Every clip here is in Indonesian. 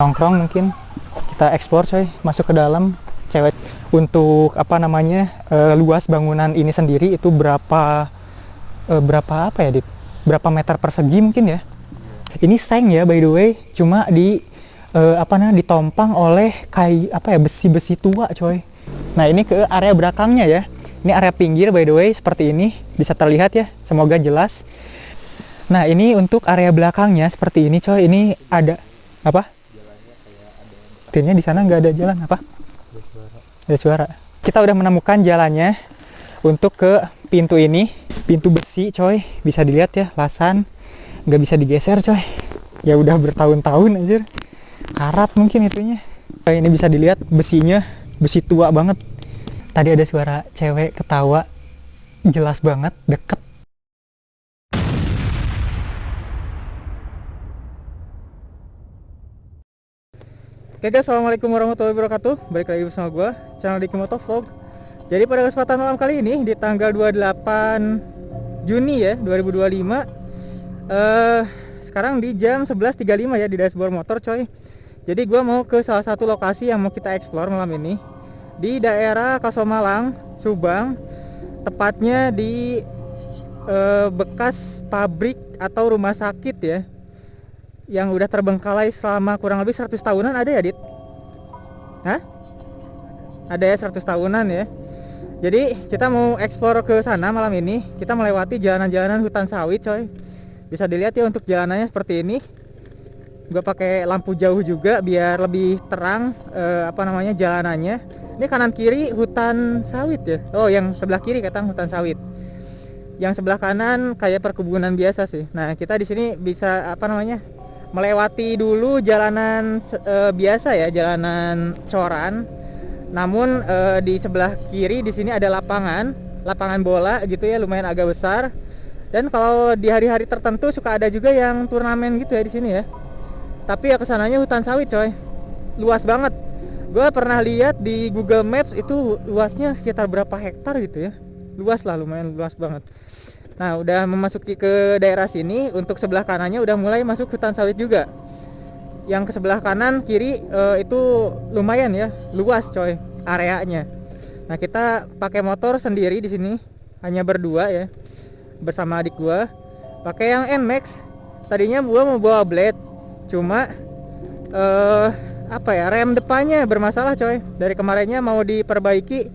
nongkrong mungkin. Kita explore coy, masuk ke dalam. Cewek untuk apa namanya luas bangunan ini sendiri itu berapa apa ya, Dit? Berapa meter persegi mungkin ya? Ini seng ya by the way, cuma ditompang oleh besi-besi tua coy. Nah ini ke area belakangnya ya. Ini area pinggir by the way, seperti ini bisa terlihat ya, semoga jelas. Nah ini untuk area belakangnya seperti ini coy. Ini ada apa? Artinya di sana nggak ada jalan apa? Ada suara. Kita udah menemukan jalannya untuk ke pintu ini, pintu besi coy. Bisa dilihat ya, lasan, nggak bisa digeser coy. Ya udah bertahun-tahun anjir. Karat mungkin itunya. Ini bisa dilihat besinya, besi tua banget. Tadi ada suara cewek ketawa, jelas banget, deket. Oke guys, assalamualaikum warahmatullahi wabarakatuh. Balik lagi bersama gue, channel Diki Moto Vlog. Jadi pada kesempatan malam kali ini di tanggal 28 Juni ya 2025, sekarang di jam 11.35 ya di dashboard motor coy. Jadi gue mau ke salah satu lokasi yang mau kita explore malam ini di daerah Kasomalang, Subang, tepatnya di bekas pabrik atau rumah sakit ya, yang udah terbengkalai selama kurang lebih 100 tahunan. Ada ya Dit? Hah? Ada ya 100 tahunan ya. Jadi kita mau explore ke sana malam ini. Kita melewati jalanan-jalanan hutan sawit coy. Bisa dilihat ya untuk jalanannya seperti ini. Gue pakai lampu jauh juga biar lebih terang jalanannya. Ini kanan kiri hutan sawit ya. Oh yang sebelah kiri katang hutan sawit. Yang sebelah kanan kayak perkebunan biasa sih. Nah kita di sini bisa melewati dulu jalanan biasa ya, jalanan coran. Namun di sebelah kiri di sini ada lapangan bola gitu ya, lumayan agak besar. Dan kalau di hari-hari tertentu suka ada juga yang turnamen gitu ya di sini ya. Tapi ya kesananya hutan sawit coy, luas banget. Gue pernah lihat di Google Maps itu luasnya sekitar berapa hektar gitu ya. Luas lah, lumayan luas banget. Nah udah memasuki ke daerah sini, untuk sebelah kanannya udah mulai masuk hutan sawit juga. Yang ke sebelah kanan kiri itu lumayan ya, luas coy areanya. Nah kita pakai motor sendiri di sini, hanya berdua ya, bersama adik gua. Pakai yang NMAX. Tadinya gua mau bawa Blade, cuma rem depannya bermasalah coy. Dari kemarinnya mau diperbaiki,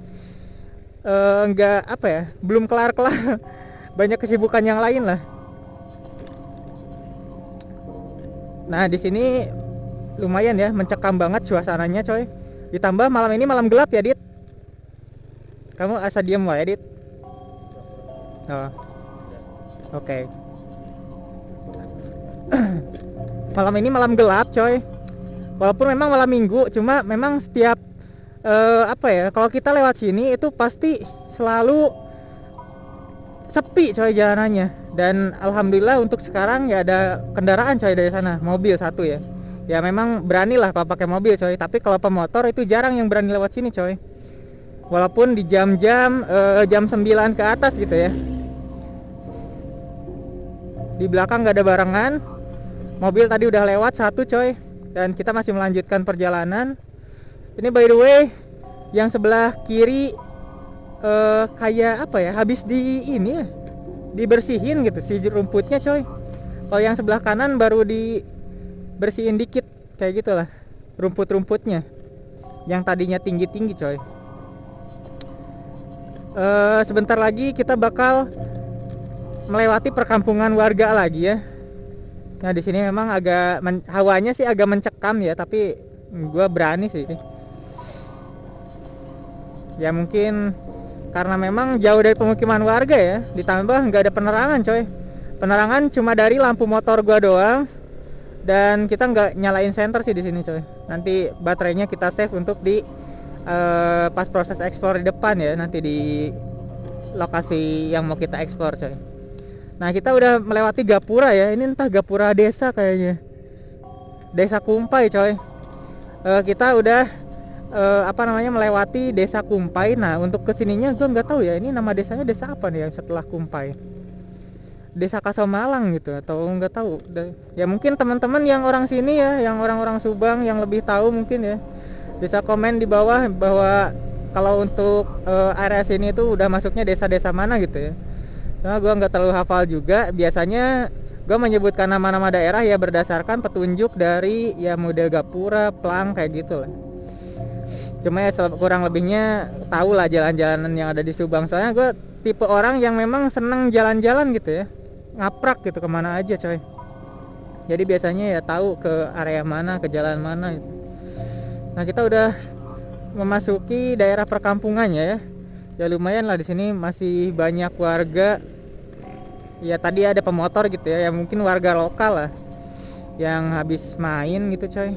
belum kelar-kelar. Banyak kesibukan yang lain lah. Nah di sini lumayan ya, mencekam banget suasananya coy. Ditambah malam ini malam gelap ya Dit. Kamu asa diem wae Dit. Oh. Oke. Malam ini malam gelap coy. Walaupun memang malam minggu, cuma memang setiap kalau kita lewat sini itu pasti selalu sepi coy jalanannya. Dan alhamdulillah untuk sekarang ya ada kendaraan coy dari sana, mobil satu ya. Ya memang berani lah kalau pakai mobil coy, tapi kalau pemotor itu jarang yang berani lewat sini coy. Walaupun di jam-jam jam 9 ke atas gitu ya. Di belakang nggak ada barengan. Mobil tadi udah lewat satu coy, dan kita masih melanjutkan perjalanan. Ini by the way yang sebelah kiri habis dibersihin gitu si rumputnya coy. Kalau yang sebelah kanan baru dibersihin dikit kayak gitulah rumput-rumputnya yang tadinya tinggi-tinggi coy. Sebentar lagi kita bakal melewati perkampungan warga lagi ya. Nah di sini memang hawanya sih agak mencekam ya, tapi gue berani sih. Ya mungkin karena memang jauh dari pemukiman warga ya, ditambah nggak ada penerangan coy. Penerangan cuma dari lampu motor gua doang, dan kita nggak nyalain senter sih di sini coy. Nanti baterainya kita save untuk di pas proses ekspor di depan ya, nanti di lokasi yang mau kita ekspor coy. Nah kita udah melewati gapura ya, ini entah gapura desa kayaknya, desa Kumpai coy. Kita udah melewati desa Kumpai. Nah untuk kesininya gue nggak tahu ya ini nama desanya desa apa nih yang setelah Kumpai. Desa Kasomalang gitu, atau nggak tahu. Ya mungkin teman-teman yang orang sini ya, yang orang-orang Subang yang lebih tahu mungkin ya, bisa komen di bawah bahwa kalau untuk area sini itu udah masuknya desa-desa mana gitu ya. Soalnya gue nggak terlalu hafal juga. Biasanya gue menyebutkan nama-nama daerah ya berdasarkan petunjuk dari ya model gapura, plang kayak gitu lah. Cuma ya kurang lebihnya tahu lah jalan-jalanan yang ada di Subang. Soalnya gue tipe orang yang memang seneng jalan-jalan gitu ya, ngaprak gitu kemana aja coy. Jadi biasanya ya tahu ke area mana, ke jalan mana gitu. Nah kita udah memasuki daerah perkampungannya ya. Ya lumayan lah, di sini masih banyak warga. Ya tadi ada pemotor gitu ya, ya mungkin warga lokal lah yang habis main gitu coy.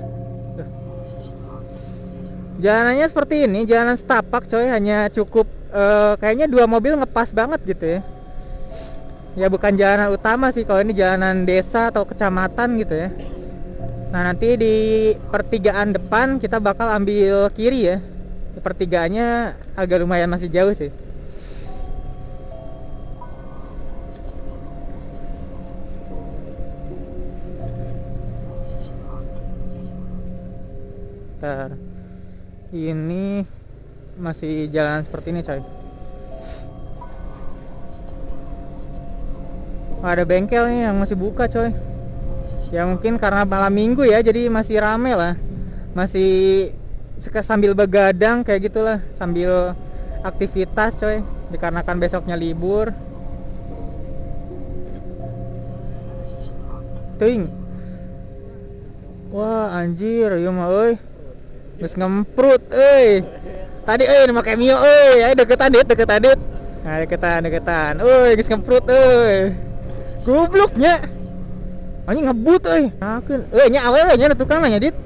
Jalanannya seperti ini, jalanan setapak coy, hanya cukup kayaknya 2 mobil ngepas banget gitu ya. Ya bukan jalanan utama sih, kalau ini jalanan desa atau kecamatan gitu ya. Nah nanti di pertigaan depan kita bakal ambil kiri ya. Pertigaannya agak lumayan masih jauh sih. Bentar. Ini masih jalan seperti ini coy. Ada bengkel nih yang masih buka coy. Ya mungkin karena malam minggu ya, jadi masih rame lah. Masih sambil begadang kayak gitulah, sambil aktivitas coy, dikarenakan besoknya libur. Ting. Wah anjir, ya mah euy. Geus ngemprut euy. Tadi euy make mio euy, ayo deketan dit. Nah, deketan. Euy, geus ngemprut euy. Gobloknya. Anjing ngebut euy. Nakeun. Euy nya awewe nya tukang nanya dit.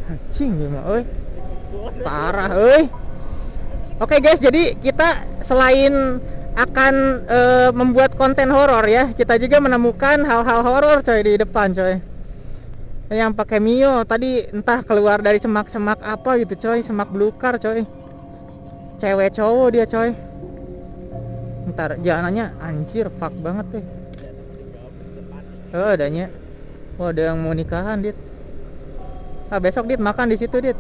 Anjing ieu mah euy. Parah euy. Oke guys, jadi kita selain akan membuat konten horor ya, kita juga menemukan hal-hal horor coy di depan coy. Yang pakai mio tadi entah keluar dari semak-semak apa gitu coy, semak belukar coy. Cewek cowok dia coy. Ntar jalanannya anjir fuck banget deh. Oh adanya. Oh ada yang mau nikahan dit. Ah besok dit makan di situ dit.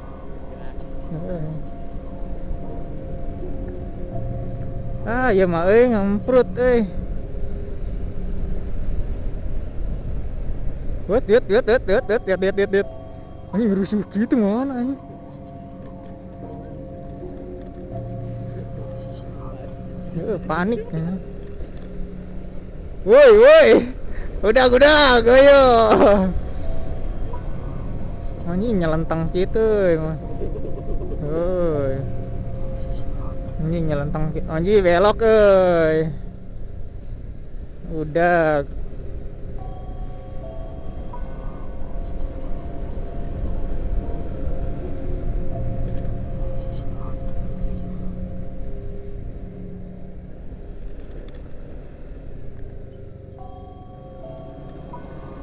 Ah ya mah euy ngemprut euy. Lihat. Ini rusuh gitu mana ini? Panik ya. Woi. Udah goyo. Ini nyelentang gitu. Woi. Ini nyelentang anjing belok euy. Udah.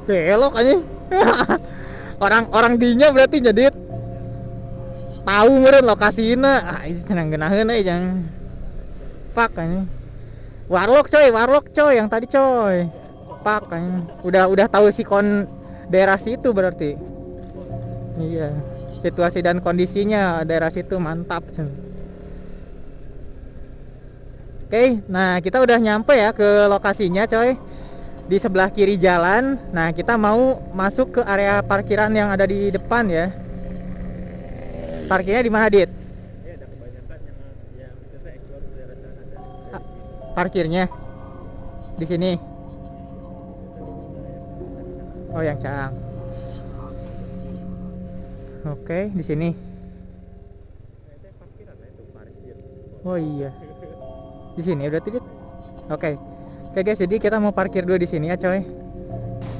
Belok anjing. Orang dinya berarti jadi tahu meureun lokasina. Ah ini cenah geunaheun euy jang. Pak anjing. Warlock coy yang tadi coy. Pak anjing. Udah tahu sikon daerah situ berarti. Iya. Situasi dan kondisinya daerah situ mantap. Oke, nah kita udah nyampe ya ke lokasinya coy. Di sebelah kiri jalan. Nah kita mau masuk ke area parkiran yang ada di depan ya. Parkirnya di mana dit? Ya, ada kebanyakan yang kita explore daerah sana. Parkirnya di sini. Oh yang Cang. Oke di sini. Oh iya. Di sini berarti dit. Oke guys, jadi kita mau parkir dulu di sini ya coy.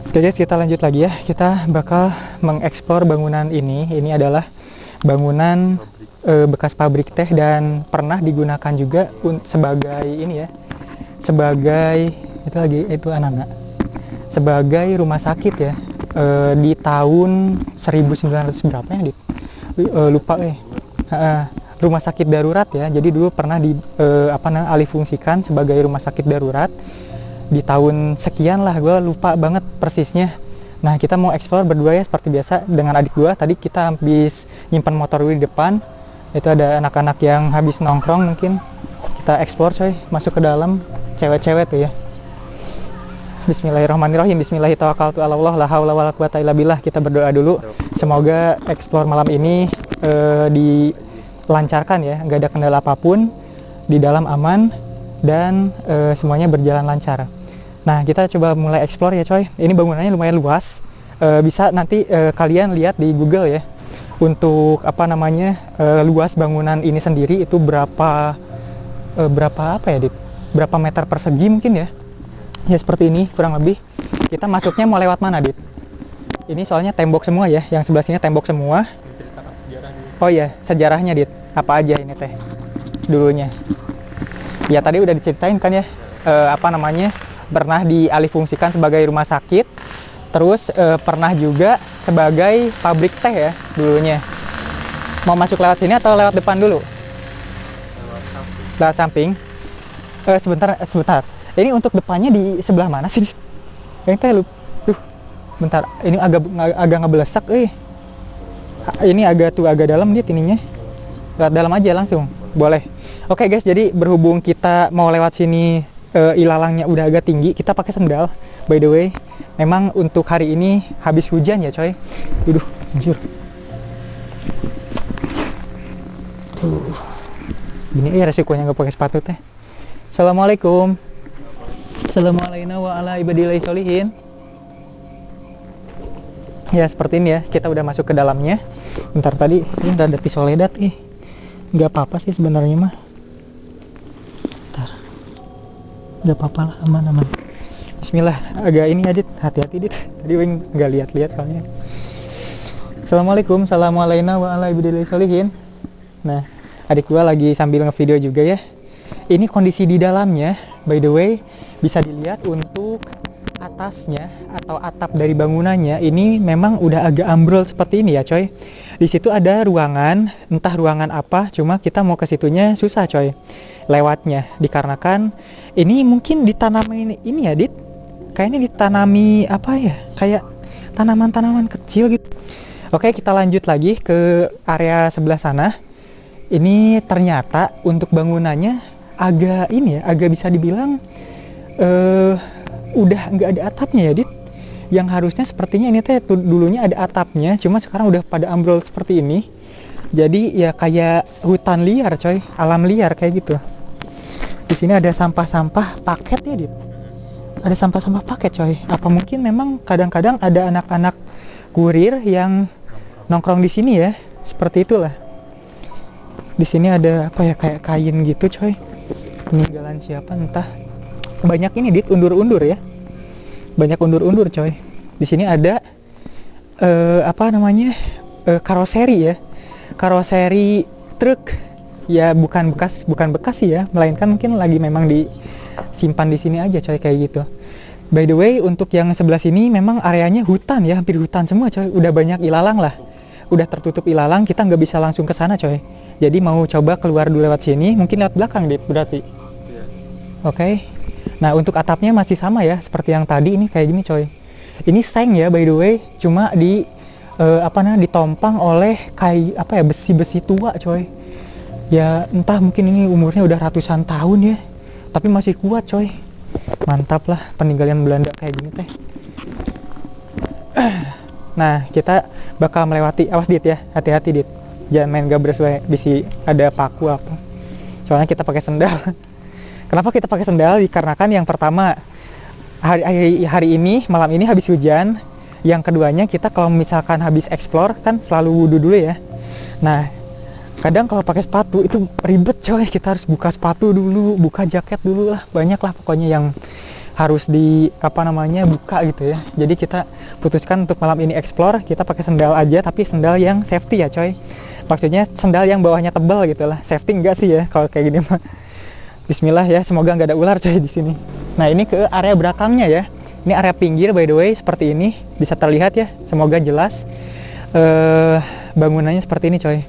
Oke guys, kita lanjut lagi ya. Kita bakal mengeksplor bangunan ini. Ini adalah bangunan bekas pabrik teh dan pernah digunakan juga sebagai ini ya. Sebagai itu anak-anak. Sebagai rumah sakit ya. Di tahun 1900 berapa ya, Dit? Lupa rumah sakit darurat ya. Jadi dulu pernah alih fungsikan sebagai rumah sakit darurat. di tahun sekian lah, gue lupa banget persisnya. Nah kita mau explore berdua ya seperti biasa dengan adik gue. Tadi kita habis nyimpan motor di depan, itu ada anak-anak yang habis nongkrong mungkin. Kita explore coy, masuk ke dalam, cewek-cewek tuh ya. Bismillahirrahmanirrahim. Bismillahirrahmanirrahim. Allah la haula wala quwata illa billah. Kita berdoa dulu. Semoga explore malam ini dilancarkan ya, nggak ada kendala apapun, di dalam aman dan semuanya berjalan lancar. Nah kita coba mulai explore ya coy. Ini bangunannya lumayan luas. Bisa nanti kalian lihat di Google ya. Untuk apa namanya luas bangunan ini sendiri itu berapa apa ya Dit? Berapa meter persegi mungkin ya? Ya seperti ini kurang lebih. Kita masuknya mau lewat mana Dit? Ini soalnya tembok semua ya. Yang sebelah sini tembok semua. Oh iya sejarahnya Dit. Apa aja ini teh dulunya? Ya tadi udah diceritain kan ya. Apa namanya? Pernah dialihfungsikan sebagai rumah sakit, terus pernah juga sebagai pabrik teh ya dulunya. Mau masuk lewat sini atau lewat depan dulu? Lewat samping. Sebentar. Ini untuk depannya di sebelah mana sih? Yang teh lu. Bentar. Ini agak ngebelesak. Ini agak dalam dia ininya. Lewat dalam aja langsung. Boleh. Oke guys, jadi berhubung kita mau lewat sini ilalangnya udah agak tinggi, kita pakai sendal. By the way, memang untuk hari ini habis hujan ya coy. Anjir. Gini resikonya nggak pakai sepatu teh. Assalamualaikum. Assalamualaikum wa ala ibadillah sholihin. Ya seperti ini ya, kita udah masuk ke dalamnya. Bentar tadi ini udah ada Soledad nggak apa-apa sih sebenarnya mah. Gak apa-apa lah, aman. Bismillah, agak ini aja, hati-hati Dit. Tadi Wing nggak lihat soalnya. Assalamualaikum, assalamualaikum wa ala ibadillah sholihin. Nah, adik gua lagi sambil ngevideo juga ya. Ini kondisi di dalamnya, by the way, bisa dilihat untuk atasnya atau atap dari bangunannya ini memang udah agak ambrol seperti ini ya coy. Di situ ada ruangan, entah ruangan apa, cuma kita mau ke situnya susah coy lewatnya, dikarenakan ini mungkin ditanami ini ya Dit, kayaknya ditanami apa ya, kayak tanaman-tanaman kecil gitu. Oke kita lanjut lagi ke area sebelah sana. Ini ternyata untuk bangunannya agak ini ya, agak bisa dibilang udah nggak ada atapnya ya Dit. Yang harusnya sepertinya ini teh dulunya ada atapnya, cuma sekarang udah pada ambrol seperti ini. Jadi ya kayak hutan liar coy, alam liar kayak gitu. Di sini ada sampah-sampah paket ya Dit. Ada sampah-sampah paket coy. Apa mungkin memang kadang-kadang ada anak-anak kurir yang nongkrong di sini ya? Seperti itulah. Di sini ada apa ya, kayak kain gitu coy. Peninggalan siapa entah. Banyak ini Dit, undur-undur ya. Banyak undur-undur coy. Di sini ada apa namanya? Karoseri ya. Karoseri truk. Ya bukan bekas sih ya, melainkan mungkin lagi memang disimpan di sini aja coy kayak gitu. By the way, untuk yang sebelah sini memang areanya hutan ya, hampir hutan semua coy. Udah banyak ilalang lah. Udah tertutup ilalang, kita nggak bisa langsung ke sana coy. Jadi mau coba keluar dulu lewat sini, mungkin lewat belakang Dit berarti. Oke. Nah, untuk atapnya masih sama ya, seperti yang tadi ini kayak gini coy. Ini seng ya by the way, cuma ditompang oleh besi-besi tua coy. Ya entah mungkin ini umurnya udah ratusan tahun ya, tapi masih kuat coy. Mantap lah peninggalan Belanda kayak gini teh. Nah kita bakal melewati, awas Dit ya, hati-hati Dit, jangan main gabres bisi ada paku apa. Soalnya kita pakai sendal. Kenapa kita pakai sendal? Dikarenakan yang pertama hari ini malam ini habis hujan. Yang keduanya kita kalau misalkan habis explore kan selalu wudhu dulu ya. Nah kadang kalau pakai sepatu itu ribet coy, kita harus buka sepatu dulu, buka jaket dulu lah, banyak lah pokoknya yang harus buka gitu ya. Jadi kita putuskan untuk malam ini explore, kita pakai sendal aja, tapi sendal yang safety ya coy. Maksudnya sendal yang bawahnya tebal gitu lah, safety enggak sih ya kalau kayak gini mah. Bismillah ya, semoga nggak ada ular coy di sini. Nah ini ke area belakangnya ya, ini area pinggir by the way seperti ini, bisa terlihat ya, semoga jelas. Bangunannya seperti ini coy.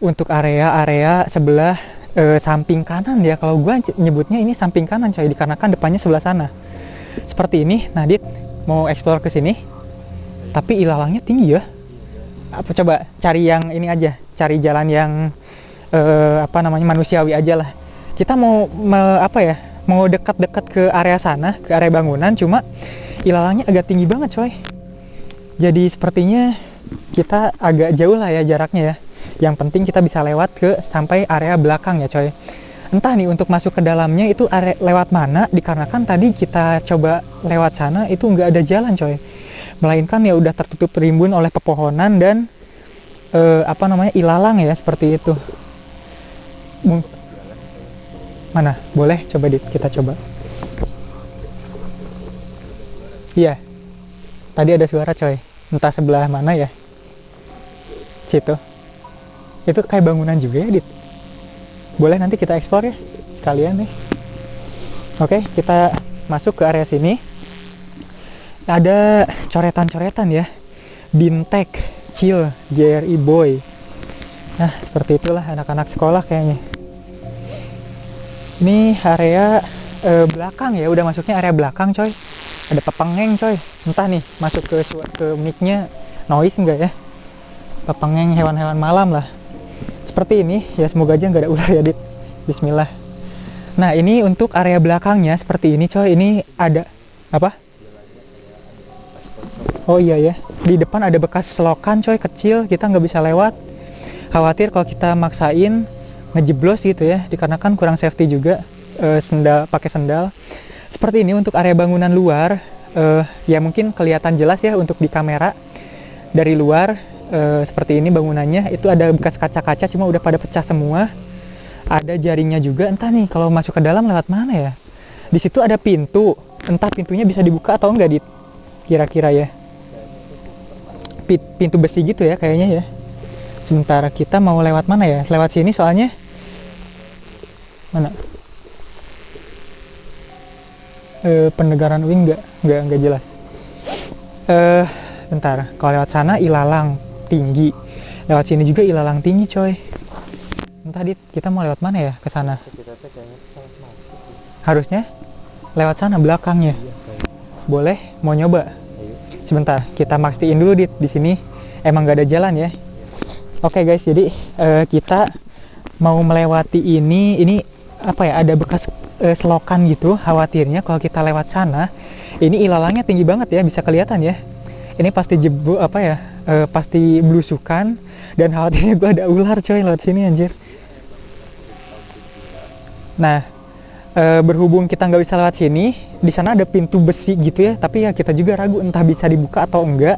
Untuk area sebelah samping kanan ya, kalau gua nyebutnya ini samping kanan coy, dikarenakan depannya sebelah sana seperti ini. Nah Dit mau explore ke sini tapi ilalangnya tinggi ya. Apa coba cari yang ini aja, cari jalan yang apa namanya manusiawi aja lah. Kita mau apa ya, mau dekat-dekat ke area sana, ke area bangunan, cuma ilalangnya agak tinggi banget coy. Jadi sepertinya kita agak jauh lah ya jaraknya ya. Yang penting kita bisa lewat ke sampai area belakang ya coy. Entah nih untuk masuk ke dalamnya itu area lewat mana, dikarenakan tadi kita coba lewat sana itu nggak ada jalan coy. Melainkan ya udah tertutup rimbun oleh pepohonan dan apa namanya ilalang ya, seperti itu. Mana? Boleh coba kita coba. Iya. Tadi ada suara coy. Entah sebelah mana ya. Situ. Itu kayak bangunan juga ya, Dit. Boleh nanti kita explore ya kalian nih. Oke, kita masuk ke area sini. Ada coretan-coretan ya. Bintek, Chill, JRI Boy. Nah, seperti itulah anak-anak sekolah kayaknya. Ini area belakang ya, udah masuknya area belakang coy. Ada pepengeng coy. Entah nih masuk ke mic-nya noise enggak ya. Pepengeng hewan-hewan malam lah. Seperti ini ya, semoga aja nggak ada ular ya Dit. Bismillah. Nah ini untuk area belakangnya seperti ini coy. Ini ada apa? Oh iya ya, di depan ada bekas selokan coy kecil, kita nggak bisa lewat. Khawatir kalau kita maksain ngejeblos gitu ya, dikarenakan kurang safety juga. Pakai sendal. Seperti ini untuk area bangunan luar. Ya mungkin kelihatan jelas ya untuk di kamera dari luar. Seperti ini bangunannya, itu ada bekas kaca-kaca cuma udah pada pecah semua. Ada jaringnya juga, entah nih kalau masuk ke dalam lewat mana ya. Di situ ada pintu, entah pintunya bisa dibuka atau enggak Dit, kira-kira ya. Pintu besi gitu ya kayaknya ya. Sementara kita mau lewat mana ya, lewat sini soalnya. Mana pendegaran wing nggak jelas. Bentar, kalau lewat sana ilalang tinggi, lewat sini juga ilalang tinggi coy. Entah Dit, kita mau lewat mana ya ke sana? Harusnya lewat sana belakangnya. Boleh, mau nyoba? Sebentar, kita mastiin dulu Dit, di sini emang gak ada jalan ya. Oke guys, jadi kita mau melewati ini apa ya, ada bekas selokan gitu. Khawatirnya kalau kita lewat sana, ini ilalangnya tinggi banget ya, bisa kelihatan ya. Ini pasti pasti belusukan, dan khawatirnya gue ada ular coy lewat sini anjir. Nah, berhubung kita nggak bisa lewat sini, di sana ada pintu besi gitu ya, tapi ya kita juga ragu entah bisa dibuka atau enggak.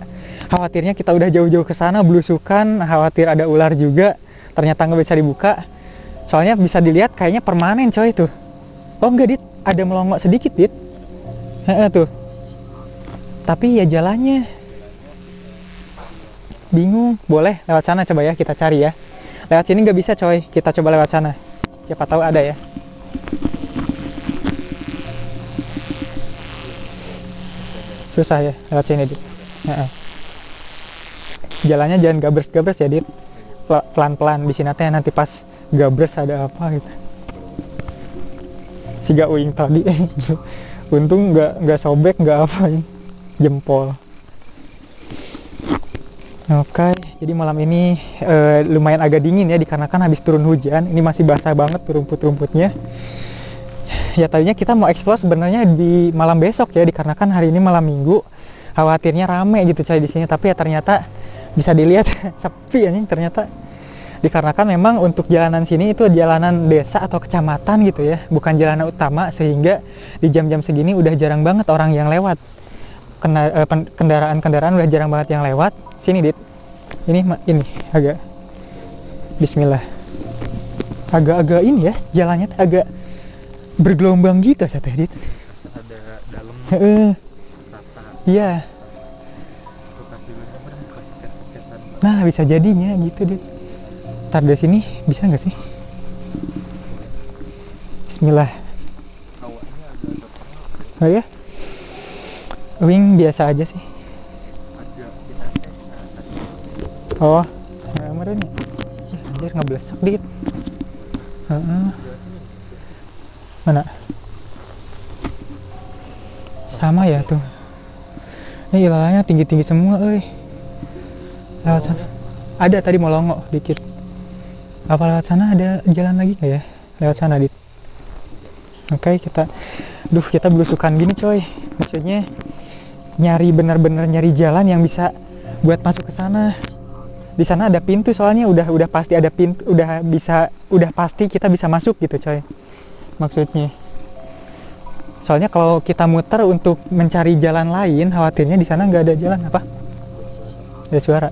Khawatirnya kita udah jauh-jauh ke sana belusukan, khawatir ada ular juga, ternyata nggak bisa dibuka. Soalnya bisa dilihat kayaknya permanen coy tuh. Oh enggak Dit, ada melongok sedikit Dit. Tuh. Tapi ya jalannya bingung. Boleh lewat sana coba ya, kita cari ya. Lewat sini nggak bisa coy, kita coba lewat sana. Siapa tahu ada ya. Susah ya lewat sini Dit. Jalannya jangan gabres-gabres ya Dit. Pelan-pelan di sini nanti pas gabres ada apa gitu. Si gak uing tadi. Untung nggak sobek, nggak apa ini. Jempol. Oke, jadi malam ini lumayan agak dingin ya, dikarenakan habis turun hujan. Ini masih basah banget rumput-rumputnya. Ya tadinya kita mau explore sebenarnya di malam besok ya, dikarenakan hari ini malam Minggu. Khawatirnya rame gitu coy di sini, tapi ya ternyata bisa dilihat sepi anjing ternyata. Dikarenakan memang untuk jalanan sini itu jalanan desa atau kecamatan gitu ya, bukan jalanan utama, sehingga di jam-jam segini udah jarang banget orang yang lewat. Kendaraan-kendaraan udah jarang banget yang lewat. Sini Dit, ini agak Bismillah, agak-agak ini ya, jalannya agak bergelombang gitu saya Dit. Ada dalam iya. Nah bisa jadinya gitu Dit. Ntar dari sini bisa nggak sih? Bismillah. Oh ya, wing biasa aja sih. Oh, meren ya. Anjir ngeblesak dikit. Heeh. Mana? Sama ya tuh. Ini ilalanya tinggi-tinggi semua, euy. Lewat sana. Ada tadi mau longok dikit. Apa lewat sana ada jalan lagi nggak ya? Lewat sana, Dit. Oke, kita belusukan gini, coy. Maksudnya benar-benar nyari jalan yang bisa buat masuk ke sana. Di sana ada pintu, soalnya udah pasti ada pintu, udah pasti kita bisa masuk gitu, coy. Maksudnya. Soalnya kalau kita muter untuk mencari jalan lain, khawatirnya di sana nggak ada jalan. Apa? Ada suara.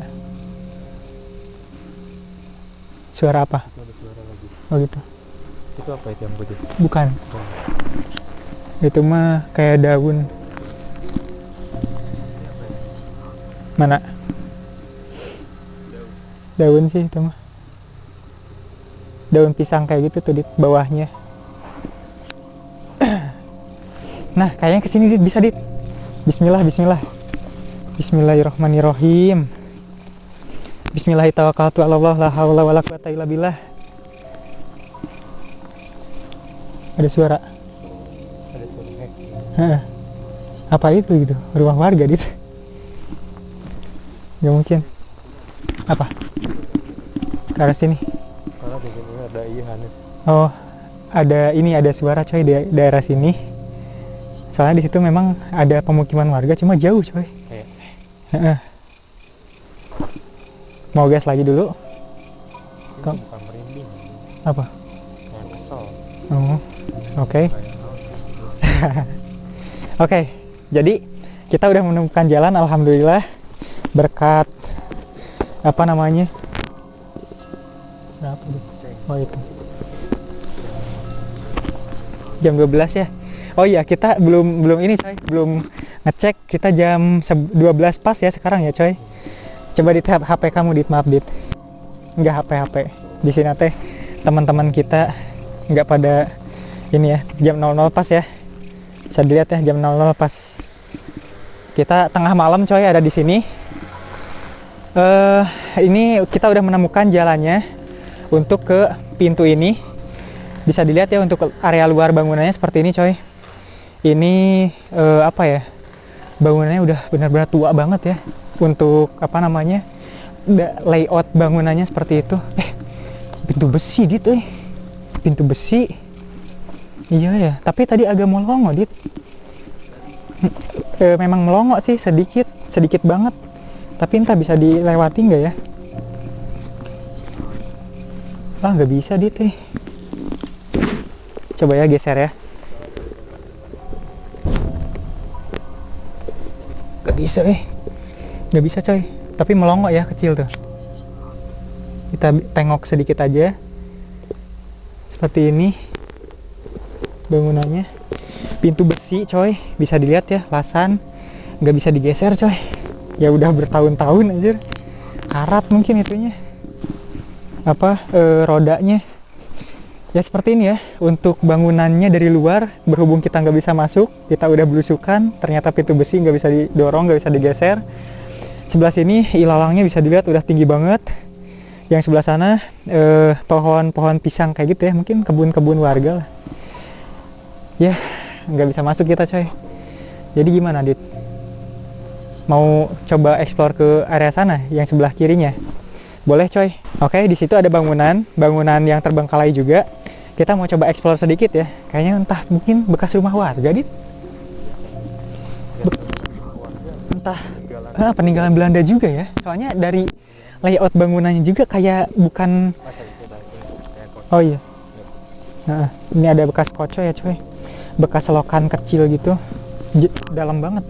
Suara apa? Ada suara lagi. Oh gitu. Itu apa itu yang putih? Bukan. Itu mah kayak daun. Mana? Daun sih itu mah. Daun pisang kayak gitu tuh di bawahnya. Nah, kayaknya kesini, Dit. Bisa, Dit. Bismillah. Bismillahirrahmanirrahim. Bismillahirrahmanirrahim. Allah la haula wala quwata illa billah. Ada suara. Ada suara. Heeh. Apa itu gitu? Rumah warga, Dit. Gak mungkin. Apa? Ke arah sini. Karena di sini ada Hanif. Oh, ada suara, coy, di daerah sini. Soalnya di situ memang ada pemukiman warga, cuma jauh, coy. Kayak Mau gas lagi dulu? bukan merinding. Apa? Yang kesel. Oh, oke. Kayak Oke, jadi kita udah menemukan jalan, alhamdulillah, berkat apa namanya? Berapa tuh? Oh itu. Jam 12 ya. Oh iya, kita belum ini, coy. Belum ngecek, kita jam 12 pas ya sekarang ya, coy. Coba di tab HP kamu, Dit. Maaf, Dit. Enggak HP. Di sini teh teman-teman kita enggak pada ini ya, jam 00 pas ya. Bisa dilihat ya, jam 00 pas. Kita tengah malam, coy, ada di sini. Ini kita udah menemukan jalannya untuk ke pintu ini. Bisa dilihat ya, untuk area luar bangunannya seperti ini, coy. Ini apa ya, bangunannya udah benar-benar tua banget ya. Untuk apa namanya, layout bangunannya seperti itu. Pintu besi, Dit. Pintu besi. Iya ya, tapi tadi agak melongo, Dit. Memang melongo sih, sedikit banget. Tapi entah bisa dilewati nggak ya? Nggak bisa, Dit. Coba ya, geser ya. Nggak bisa, coy. Tapi melongo ya, kecil tuh. Kita tengok sedikit aja. Seperti ini bangunannya. Pintu besi, coy. Bisa dilihat ya, lasan. Nggak bisa digeser, coy. Ya udah bertahun-tahun aja. Karat mungkin itunya. Rodanya. Ya seperti ini ya, untuk bangunannya dari luar, berhubung kita nggak bisa masuk, kita udah belusukan, ternyata pintu besi nggak bisa didorong, nggak bisa digeser. Sebelah sini ilalangnya bisa dilihat udah tinggi banget. Yang sebelah sana pohon-pohon pisang kayak gitu ya, mungkin kebun-kebun warga lah. Ya, nggak bisa masuk kita, coy. Jadi gimana, Dit? Mau coba explore ke area sana, yang sebelah kirinya? Boleh, coy. Oke, di situ ada bangunan yang terbengkalai juga. Kita mau coba explore sedikit ya. Kayaknya entah mungkin bekas rumah warga, Dit. Entah peninggalan Belanda juga ya. Soalnya dari layout bangunannya juga kayak bukan. Oh iya. Nah, ini ada bekas koco ya, coy. Bekas selokan kecil gitu. Dalam banget.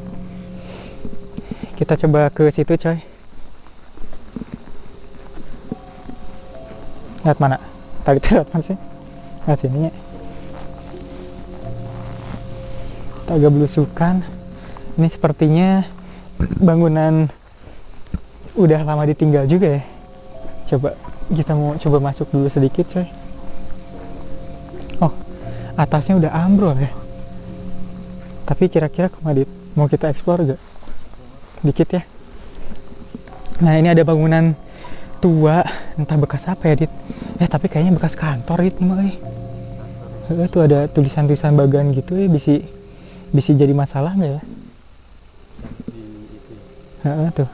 Kita coba ke situ, coy. Lihat mana? Tadi lihat mana sih? Lihat sini ya. Kita agak belusukan. Ini sepertinya bangunan udah lama ditinggal juga ya. Coba kita mau coba masuk dulu sedikit, coy. Oh, atasnya udah ambrol ya. Tapi kira-kira kemana, Dit? Mau kita explore gak? Dikit ya. Nah, ini ada bangunan tua, entah bekas apa ya, Dit. Tapi kayaknya bekas kantor itu mah. Tuh ada tulisan-tulisan bagan gitu bisa jadi masalah nggak ya? Di itu. Tuh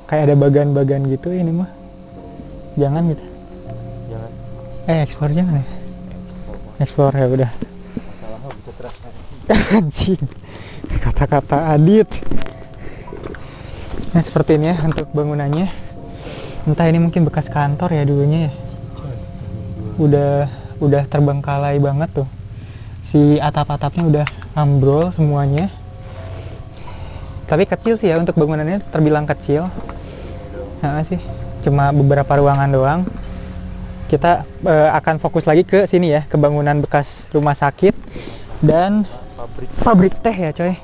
kayak ada bagan-bagan gitu ini mah. Jangan gitu. Jangan. Explore jangan ya. Explore ya udah. Masalahnya bisa terasa. Anjing. Kata-kata Adit. Nah seperti ini ya untuk bangunannya. Entah ini mungkin bekas kantor ya dulunya ya. Udah terbengkalai banget tuh. Si atap-atapnya udah ambrol semuanya. Tapi kecil sih ya untuk bangunannya, terbilang kecil. Sih. Cuma beberapa ruangan doang. Kita akan fokus lagi ke sini ya, ke bangunan bekas rumah sakit dan pabrik teh ya coy.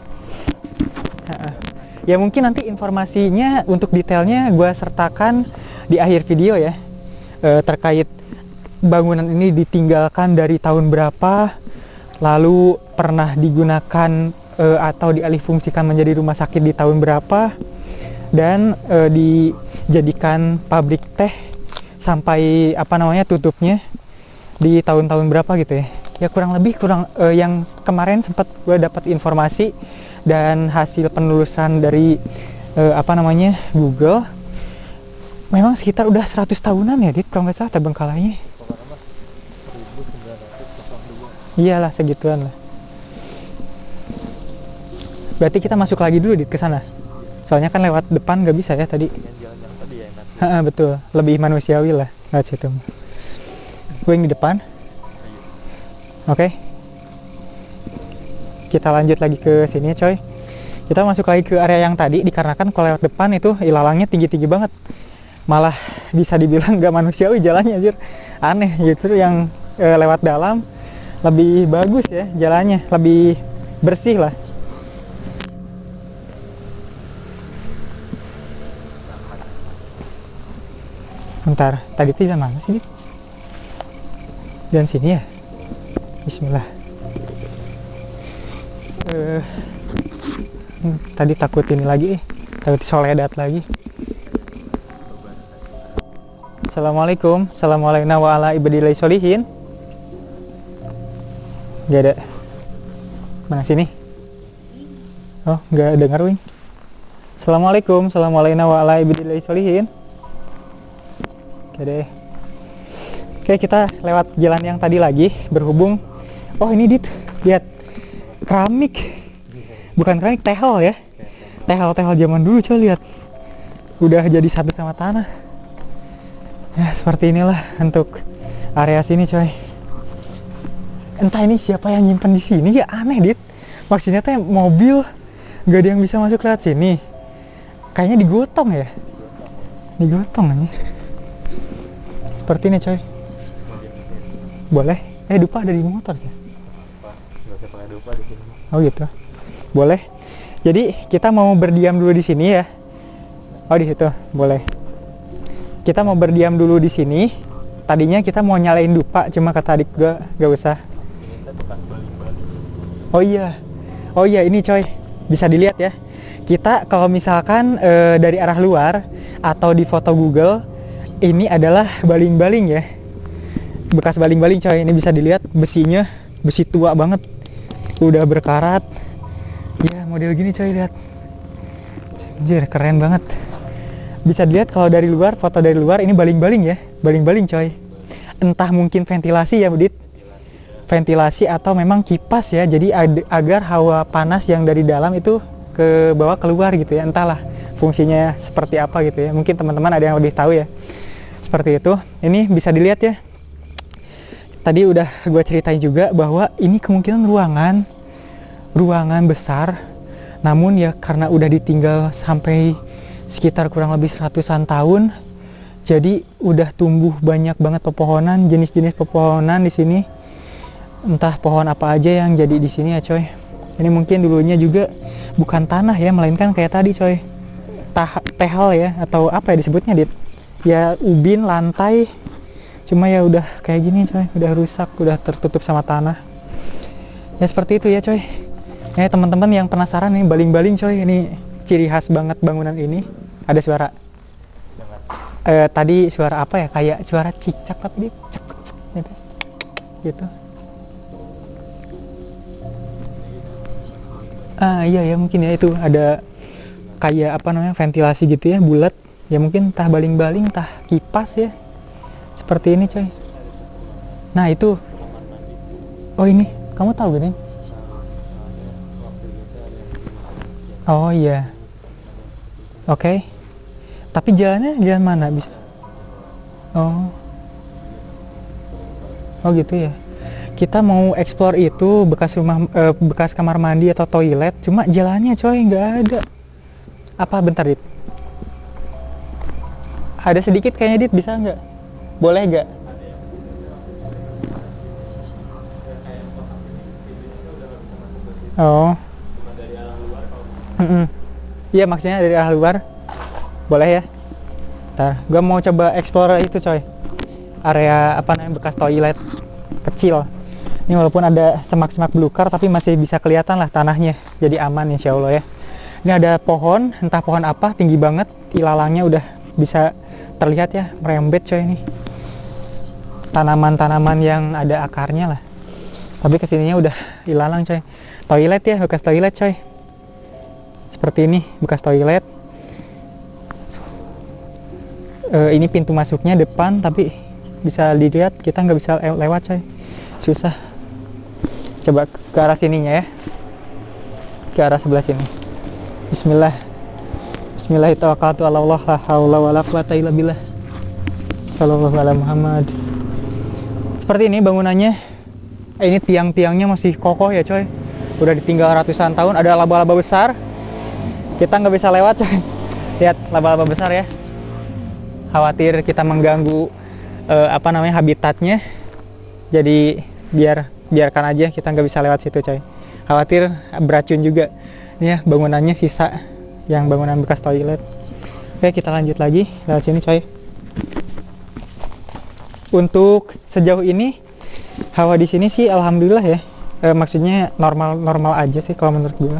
Ya mungkin nanti informasinya untuk detailnya gue sertakan di akhir video ya, terkait bangunan ini ditinggalkan dari tahun berapa, lalu pernah digunakan atau dialihfungsikan menjadi rumah sakit di tahun berapa, dan dijadikan pabrik teh sampai tutupnya di tahun-tahun berapa gitu ya. Ya kurang lebih yang kemarin sempat gue dapat informasi dan hasil penelusuran dari Google, memang sekitar udah 100 tahunan ya Dit, kalau nggak salah terbengkalainya. Iyalah segituan lah. Berarti kita masuk lagi dulu Dit ke sana. Soalnya kan lewat depan nggak bisa ya tadi. Jalan yang tadi ya enak. Betul, lebih manusiawi lah lewat situ. Gue yang di depan. Oke. Kita lanjut lagi ke sini coy. Kita masuk lagi ke area yang tadi, dikarenakan kalau lewat depan itu ilalangnya tinggi-tinggi banget. Malah bisa dibilang nggak manusiawi jalannya anjir. Aneh gitu, yang lewat dalam lebih bagus ya jalannya, lebih bersih lah. Bentar, tadi itu jalan mana sih? Jalan sini ya? Bismillah. Tadi takut ini lagi, takut soledat lagi. Assalamualaikum, assalamualaikum wa ala ibadillah sholihin. Gak ada. Mana sini? Oh, gak dengar wing. Assalamualaikum, assalamualaikum wa ala ibadillah sholihin. Oke deh. Oke, kita lewat jalan yang tadi lagi, berhubung. Oh ini Dit, lihat keramik. Bukan keramik, tehel ya. Tehel zaman dulu coy, lihat. Udah jadi satu sama tanah. Ya seperti inilah untuk area sini coy. Entah ini siapa yang nyimpen di sini ya, aneh Dit. Maksudnya teh mobil nggak ada yang bisa masuk lewat sini. Kayaknya digotong ya. Digotong aja. Seperti ini coy. Boleh? Dupa ada di motor sih. Nggak usah pakai dupa di sini. Oh gitu. Boleh. Jadi kita mau berdiam dulu di sini ya. Oh di situ, boleh. Kita mau berdiam dulu di sini. Tadinya kita mau nyalain dupa, cuma kata adik gue gak usah. Oh iya ini coy, bisa dilihat ya. Kita kalau misalkan dari arah luar atau di foto Google, ini adalah baling-baling ya. Bekas baling-baling coy, ini bisa dilihat besinya, besi tua banget, udah berkarat ya, model gini coy, lihat. Anjir, keren banget. Bisa dilihat kalau dari luar, foto dari luar, ini baling-baling ya, baling-baling coy. Entah mungkin ventilasi ya Budit, ventilasi atau memang kipas ya, jadi agar hawa panas yang dari dalam itu ke bawah keluar gitu ya, entahlah fungsinya seperti apa gitu ya, mungkin teman-teman ada yang lebih tahu ya. Seperti itu. Ini bisa dilihat ya, tadi udah gue ceritain juga bahwa ini kemungkinan ruangan besar, namun ya karena udah ditinggal sampai sekitar kurang lebih 100-an tahun, jadi udah tumbuh banyak banget pepohonan, jenis-jenis pepohonan di sini. Entah pohon apa aja yang jadi di sini ya coy. Ini mungkin dulunya juga bukan tanah ya, melainkan kayak tadi coy, tehel ya, atau apa ya disebutnya Dit? Ya ubin lantai. Cuma ya udah kayak gini coy, udah rusak, udah tertutup sama tanah. Ya seperti itu ya coy. Ya teman-teman yang penasaran nih baling-baling coy, ini ciri khas banget bangunan ini. Ada suara. Jangan. Tadi suara apa ya, kayak suara cicak tapi dia cek cek gitu, gitu. Iya ya, mungkin ya itu ada kayak apa namanya, ventilasi gitu ya, bulat ya, mungkin entah baling-baling entah kipas ya, seperti ini coy. Nah itu, oh ini kamu tahu gini? Oh iya, oke. Tapi jalannya jalan mana bisa? Oh gitu ya. Kita mau explore itu bekas rumah, bekas kamar mandi atau toilet, cuma jalannya coy nggak ada. Apa bentar Dit? Ada sedikit kayaknya Dit, bisa nggak? Boleh nggak? Oh. Iya maksudnya dari arah luar. Boleh ya? Ntar, gue mau coba explore itu coy. Area apa namanya, bekas toilet kecil. Ini walaupun ada semak-semak belukar tapi masih bisa kelihatan lah tanahnya. Jadi aman insya Allah ya. Ini ada pohon, entah pohon apa, tinggi banget. Ilalangnya udah bisa terlihat ya, merembet coy ini. Tanaman-tanaman yang ada akarnya lah. Tapi kesininya udah ilalang coy. Toilet ya, bekas toilet coy. Seperti ini, bekas toilet. Ini pintu masuknya depan, tapi bisa dilihat kita nggak bisa lewat coy. Susah. Coba ke arah sininya ya, ke arah sebelah sini. Bismillah. Bismillahirrahmanirrahim. Allah la haula wala quwata illa billah. Sallallahu ala Muhammad. Seperti ini bangunannya. Ini tiang-tiangnya masih kokoh ya coy. Udah ditinggal ratusan tahun. Ada laba-laba besar. Kita nggak bisa lewat coy. Lihat laba-laba besar ya. Khawatir kita mengganggu apa namanya, habitatnya. Jadi biarkan aja, kita nggak bisa lewat situ coy. Khawatir beracun juga. Ini ya bangunannya sisa yang bangunan bekas toilet. Oke, kita lanjut lagi lewat sini coy. Untuk sejauh ini hawa di sini sih alhamdulillah ya. Maksudnya normal aja sih kalau menurut gue.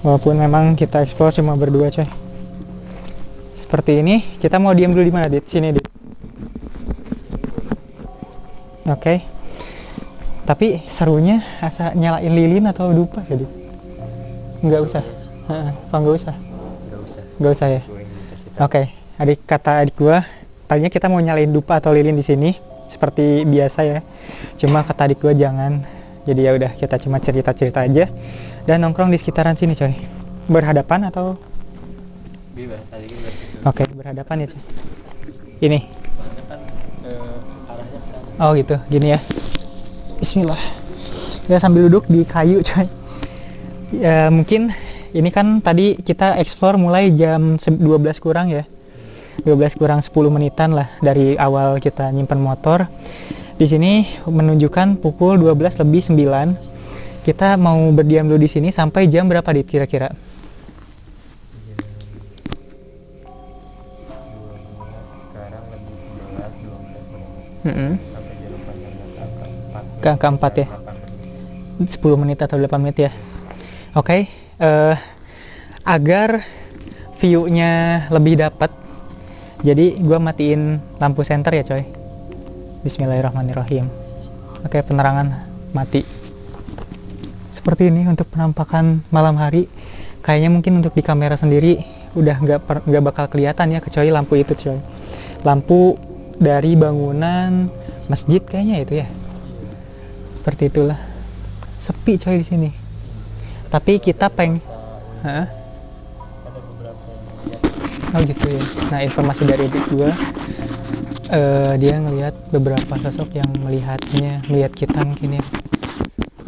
Walaupun memang kita explore cuma berdua coy. Seperti ini. Kita mau diam dulu di mana Dit? Sini Dit. Oke. Tapi serunya asa nyalain lilin atau dupa ya Dit? Nggak usah. Oh nggak usah. Nggak usah ya. Oke. Kata adik gua, tadinya kita mau nyalain dupa atau lilin di sini seperti biasa ya. Cuma kata adik gua jangan. Jadi ya udah, kita cuma cerita-cerita aja dan nongkrong di sekitaran sini coy. Berhadapan atau? Bebas, tadi kan gitu. Oke, berhadapan ya coy. Ini. Kan arahnya ke sana. Oh gitu, gini ya. Bismillah. Ya sambil duduk di kayu coy. Ya mungkin ini kan tadi kita explore mulai jam 12 kurang ya. 12 kurang 10 menitan lah dari awal kita nyimpen motor. Di sini menunjukkan pukul 12 lebih 9. Kita mau berdiam dulu di sini sampai jam berapa Dit kira-kira? Sekarang lebih 11, 12 menit. Sampai jam 4 Ke angka 4 ya? 10 menit atau 8 menit ya? Oke. Agar view-nya lebih dapat, jadi gua matiin lampu senter ya coy. Bismillahirrahmanirrahim. Oke, penerangan mati. Seperti ini untuk penampakan malam hari. Kayaknya mungkin untuk di kamera sendiri udah nggak bakal kelihatan ya, kecuali lampu itu coy. Lampu dari bangunan masjid kayaknya itu ya. Seperti itulah. Sepi coy di sini. Tapi kita ada beberapa yang lihat. Oh gitu ya. Nah, informasi dari adik gua, dia ngelihat beberapa sosok yang melihat kita mungkin ya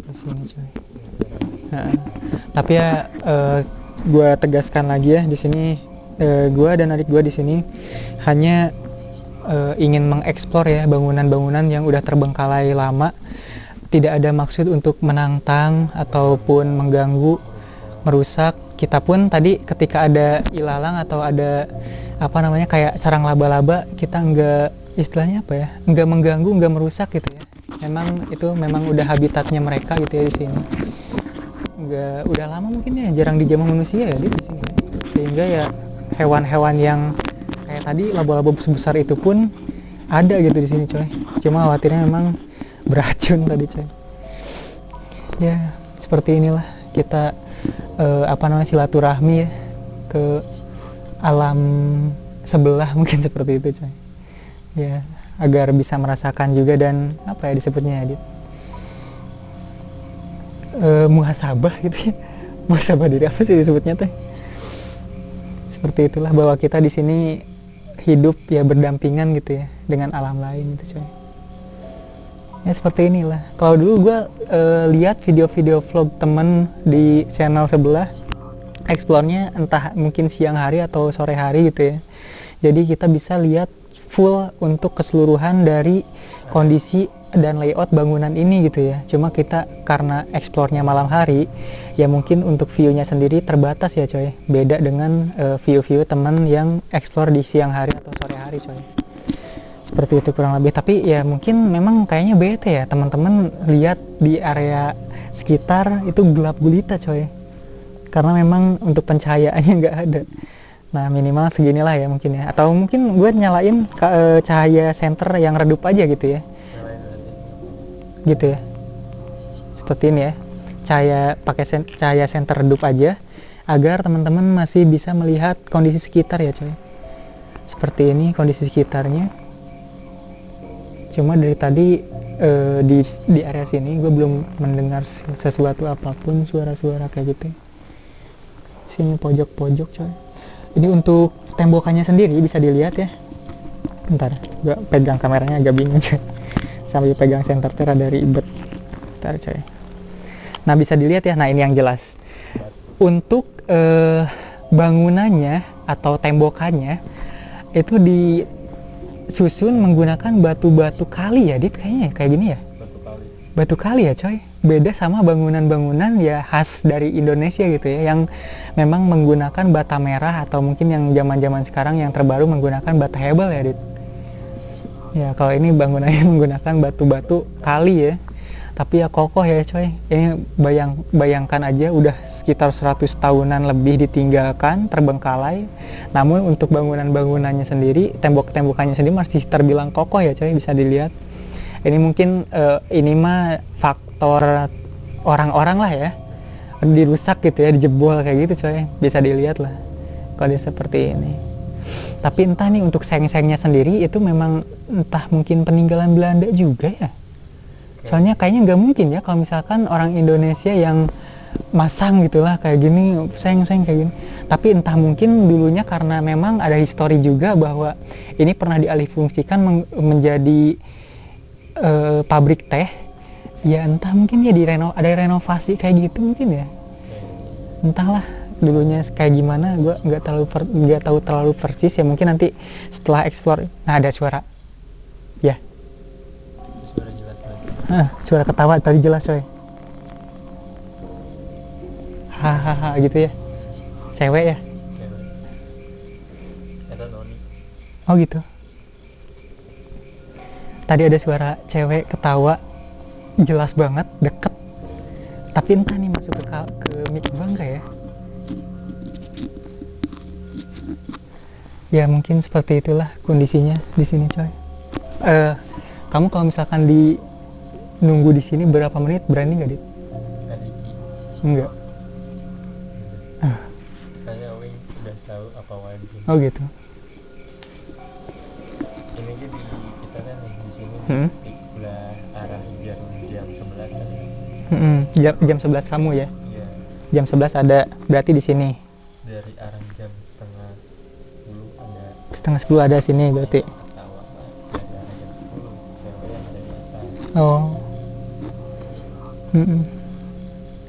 di sini coy. Tapi ya gua tegaskan lagi ya, di sini gua dan adik gua di sini hanya ingin mengeksplor ya bangunan-bangunan yang udah terbengkalai lama. Tidak ada maksud untuk menantang ataupun mengganggu, merusak. Kita pun tadi ketika ada ilalang atau ada apa namanya kayak sarang laba-laba, kita nggak, istilahnya apa ya, nggak mengganggu, nggak merusak gitu ya. Memang itu memang udah habitatnya mereka gitu ya di sini. Udah lama mungkin ya jarang dijamah manusia ya di sini. Sehingga ya hewan-hewan yang kayak kayak tadi laba-laba sebesar itu pun ada gitu di sini coy. Cuma khawatirnya memang beracun tadi coy. Ya seperti inilah kita silaturahmi ya ke alam sebelah mungkin seperti itu coy. Ya agar bisa merasakan juga dan apa ya disebutnya ya, muhasabah gitu ya. Muhasabah diri apa sih disebutnya teh? Seperti itulah bahwa kita di sini hidup ya berdampingan gitu ya dengan alam lain gitu coy. Ya seperti inilah. Kalau dulu gue lihat video-video vlog temen di channel sebelah, explore-nya entah mungkin siang hari atau sore hari gitu ya. Jadi kita bisa lihat full untuk keseluruhan dari kondisi dan layout bangunan ini gitu ya. Cuma kita karena explore-nya malam hari, ya mungkin untuk view-nya sendiri terbatas ya coy. Beda dengan view-view teman yang explore di siang hari atau sore hari coy. Seperti itu kurang lebih. Tapi ya mungkin memang kayaknya bete ya teman-teman lihat di area sekitar itu gelap gulita coy. Karena memang untuk pencahayaannya nggak ada. Nah minimal seginilah ya mungkin ya. Atau mungkin gue nyalain cahaya senter yang redup aja gitu ya. Gitu ya. Seperti ini ya. Pakai cahaya senter redup aja agar teman-teman masih bisa melihat kondisi sekitar ya coy. Seperti ini kondisi sekitarnya. Cuma dari tadi di area sini gue belum mendengar sesuatu apapun, suara-suara kayak gitu. Sini pojok-pojok coy. Ini untuk tembokannya sendiri bisa dilihat ya. Bentar, gue pegang kameranya agak bingung coy. Sambil pegang senter tuh rada ribet. Bentar coy. Nah bisa dilihat ya, nah ini yang jelas. Untuk bangunannya atau tembokannya itu disusun menggunakan batu-batu kali ya, Dit kayaknya kayak gini ya. Batu kali ya coy. Beda sama bangunan-bangunan ya khas dari Indonesia gitu ya, yang memang menggunakan bata merah atau mungkin yang zaman-zaman sekarang yang terbaru menggunakan bata hebel ya Dit. Ya kalau ini bangunannya menggunakan batu-batu kali ya. Tapi ya kokoh ya coy. Ini bayangkan aja udah sekitar 100 tahunan lebih ditinggalkan, terbengkalai. Namun untuk bangunan-bangunannya sendiri, tembok-tembokannya sendiri masih terbilang kokoh ya coy, bisa dilihat. Ini mungkin ini mah faktor orang-orang lah ya. Dirusak gitu ya, dijebol kayak gitu coy. Bisa dilihat lah kalau dia seperti ini. Tapi entah nih untuk seng-sengnya sendiri itu memang entah mungkin peninggalan Belanda juga ya. Soalnya kayaknya nggak mungkin ya kalau misalkan orang Indonesia yang masang gitulah kayak gini, seng-seng kayak gini. Tapi entah mungkin dulunya karena memang ada histori juga bahwa ini pernah dialihfungsikan menjadi pabrik teh. Ya entah mungkin ya ada renovasi kayak gitu mungkin ya. Entahlah dulunya kayak gimana, gue nggak tahu terlalu persis ya. Mungkin nanti setelah explore. Nah ada suara. Ya. Suara ketawa tadi jelas coy. Hahaha gitu ya. Cewek ya? Itu noni. Oh gitu. Tadi ada suara cewek ketawa jelas banget, deket. Tapi entah nih masuk ke mic gua enggak ya? Ya mungkin seperti itulah kondisinya di sini coy. Kamu kalau misalkan nunggu di sini berapa menit, berani nggak Dit? Enggak. Saya Wing udah tahu apa wajib. Oh gitu. Ini di kita kan di sini di sebelah arah jam 11 kan. Jam 11 kamu ya? Iya. Jam 11 ada berarti di sini. Dari arah jam setengah 10 ada. Setengah 10 ada sini berarti. Ketawa dari arah jam 10 cewek yang ada di atas. Oh.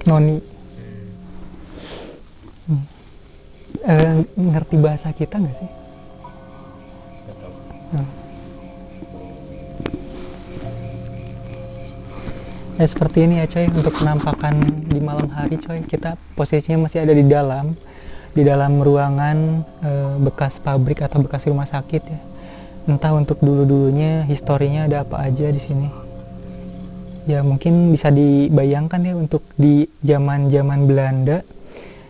Noni. Ngerti bahasa kita nggak sih? Nggak tahu. Ya seperti ini ya coy, untuk penampakan di malam hari coy. Kita posisinya masih ada di dalam ruangan bekas pabrik atau bekas rumah sakit ya. Entah untuk dulu-dulunya historinya ada apa aja di sini. Ya mungkin bisa dibayangkan ya untuk di zaman-zaman Belanda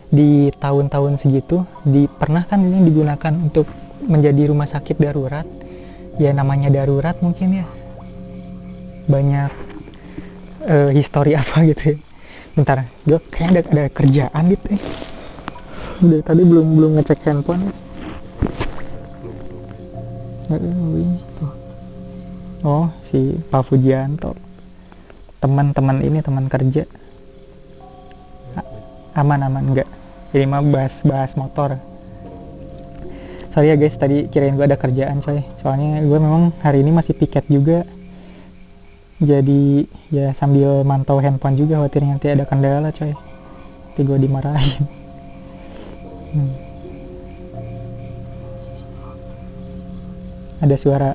di tahun-tahun segitu pernah kan ini digunakan untuk menjadi rumah sakit darurat. Ya namanya darurat mungkin ya, banyak histori apa gitu ya. Bentar, gue kayaknya ada kerjaan gitu ya. Udah tadi belum ngecek handphone. Oh, si Pak Fujianto. Teman-teman ini teman kerja. Aman enggak? Ini mah bahas motor. Sorry ya guys, tadi kirain gue ada kerjaan coy. Soalnya gue memang hari ini masih piket juga. Jadi ya sambil mantau handphone juga, khawatir nanti ada kendala coy. Nanti gue dimarahin. Ada suara.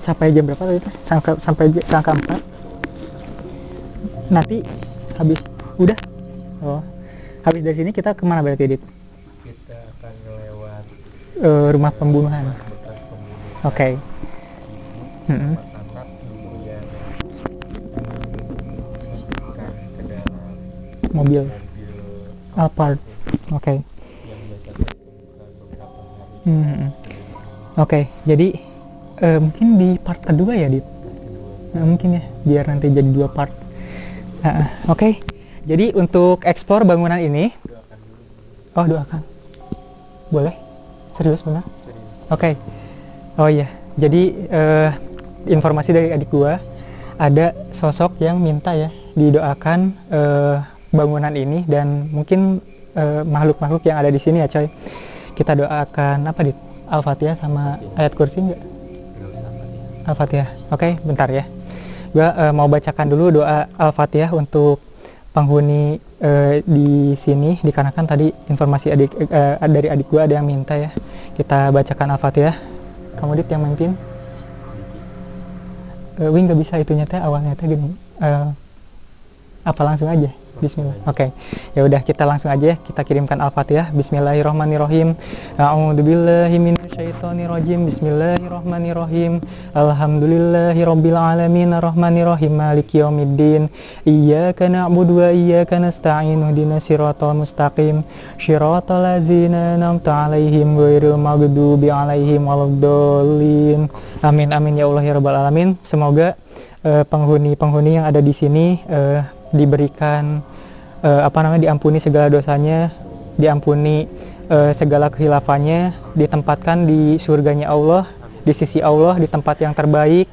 Sampai jam berapa tadi? Sampai angka 4. Nanti habis udah. Oh. Habis dari sini kita kemana berarti, Dit? Kita akan lewat Rumah pembunuhan. bekas pembunuhan. Oke. Anak dulu yang masukkan ke dalam Mobil mobil Alphard. Oke. yang biasa ditemukan beberapa hari Oke. Jadi mungkin di part kedua ya, Dit? Nah, mungkin ya, biar nanti jadi 2 part. Oke. Jadi untuk explore bangunan ini, doakan. Boleh? Serius benar? Oke. Oh iya. Jadi informasi dari adik gua, ada sosok yang minta ya didoakan bangunan ini, dan mungkin makhluk-makhluk yang ada di sini ya coy. Kita doakan apa, Dit? Al-Fatihah sama ayat kursi enggak? Al-Fatihah. Oke, bentar ya. Gua mau bacakan dulu doa Al-Fatihah untuk penghuni di sini, dikarenakan tadi informasi dari adik gua ada yang minta ya. Kita bacakan Al-Fatihah. Kamu, Dit, yang mimpin. Wing nggak bisa itunya teh, awalnya teh gini. Apa langsung aja? Bismillah. Oke. Ya udah, kita langsung aja kita kirimkan Al-Fatihah. Bismillahirrahmanirrahim. A'udzubillahi minasyaitonirrajim. Bismillahirrahmanirrahim. Alhamdulillahirabbil alamin arrahmanirrahim maliki yaumiddin. Iyyaka na'budu wa iyyaka nasta'in ihdinas siratal mustaqim. Shiratal ladzina an'amta 'alaihim ghairil maghdubi alaihim waladdallin. Amin amin ya Allah ya rabbal alamin. Semoga penghuni-penghuni yang ada di sini diberikan diampuni segala dosanya, diampuni segala kehilafannya, ditempatkan di surganya Allah, di sisi Allah, di tempat yang terbaik,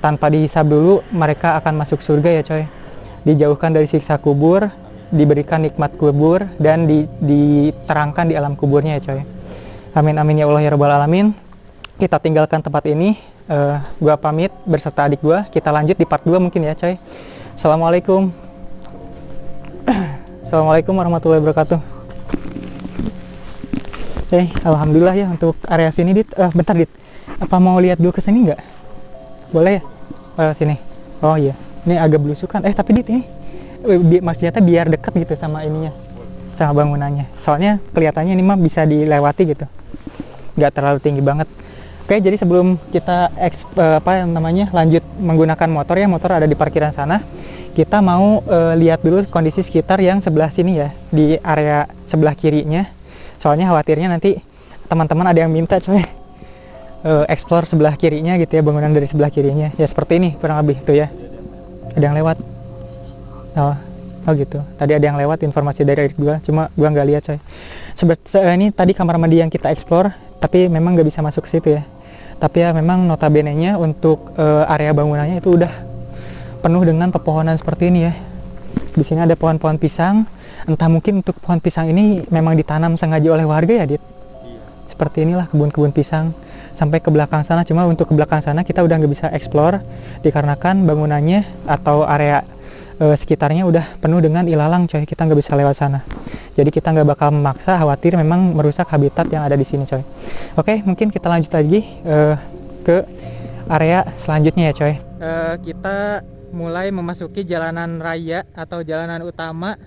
tanpa dihisab dulu mereka akan masuk surga ya coy. Dijauhkan dari siksa kubur, diberikan nikmat kubur, dan diterangkan di alam kuburnya ya coy. Amin amin ya Allah ya rabbal alamin. Kita tinggalkan tempat ini, gua pamit berserta adik gua. Kita lanjut di part 2 mungkin ya coy. Assalamualaikum. Assalamualaikum warahmatullahi wabarakatuh. Oke, alhamdulillah ya untuk area sini, Dit. Bentar, Dit. Apa mau lihat dulu ke sini nggak? Boleh ya? Sini. Oh iya. Ini agak belusukan. Tapi Dit ini maksudnya biar dekat gitu sama ininya, sama bangunannya. Soalnya kelihatannya ini mah bisa dilewati gitu. Nggak terlalu tinggi banget. Oke, jadi sebelum kita lanjut menggunakan motor ya, motor ada di parkiran sana. Kita mau lihat dulu kondisi sekitar yang sebelah sini ya, di area sebelah kirinya. Soalnya khawatirnya nanti teman-teman ada yang minta coy, explore sebelah kirinya gitu ya, bangunan dari sebelah kirinya. Ya seperti ini kurang lebih tuh ya. Ada yang lewat. Oh gitu. Tadi ada yang lewat, informasi dari gua, cuma gua nggak lihat coy. Ini tadi kamar mandi yang kita explore, tapi memang nggak bisa masuk ke situ ya. Tapi ya memang notabene-nya untuk area bangunannya itu udah penuh dengan pepohonan seperti ini ya. Di sini ada pohon-pohon pisang. Entah mungkin untuk pohon pisang ini memang ditanam sengaja oleh warga ya, Dit? Iya. Seperti inilah kebun-kebun pisang sampai ke belakang sana. Cuma untuk ke belakang sana kita udah nggak bisa explore dikarenakan bangunannya atau area sekitarnya udah penuh dengan ilalang coy. Kita nggak bisa lewat sana. Jadi kita nggak bakal memaksa, khawatir memang merusak habitat yang ada di sini coy. Oke, mungkin kita lanjut lagi ke area selanjutnya ya coy. Kita mulai memasuki jalanan raya atau jalanan utama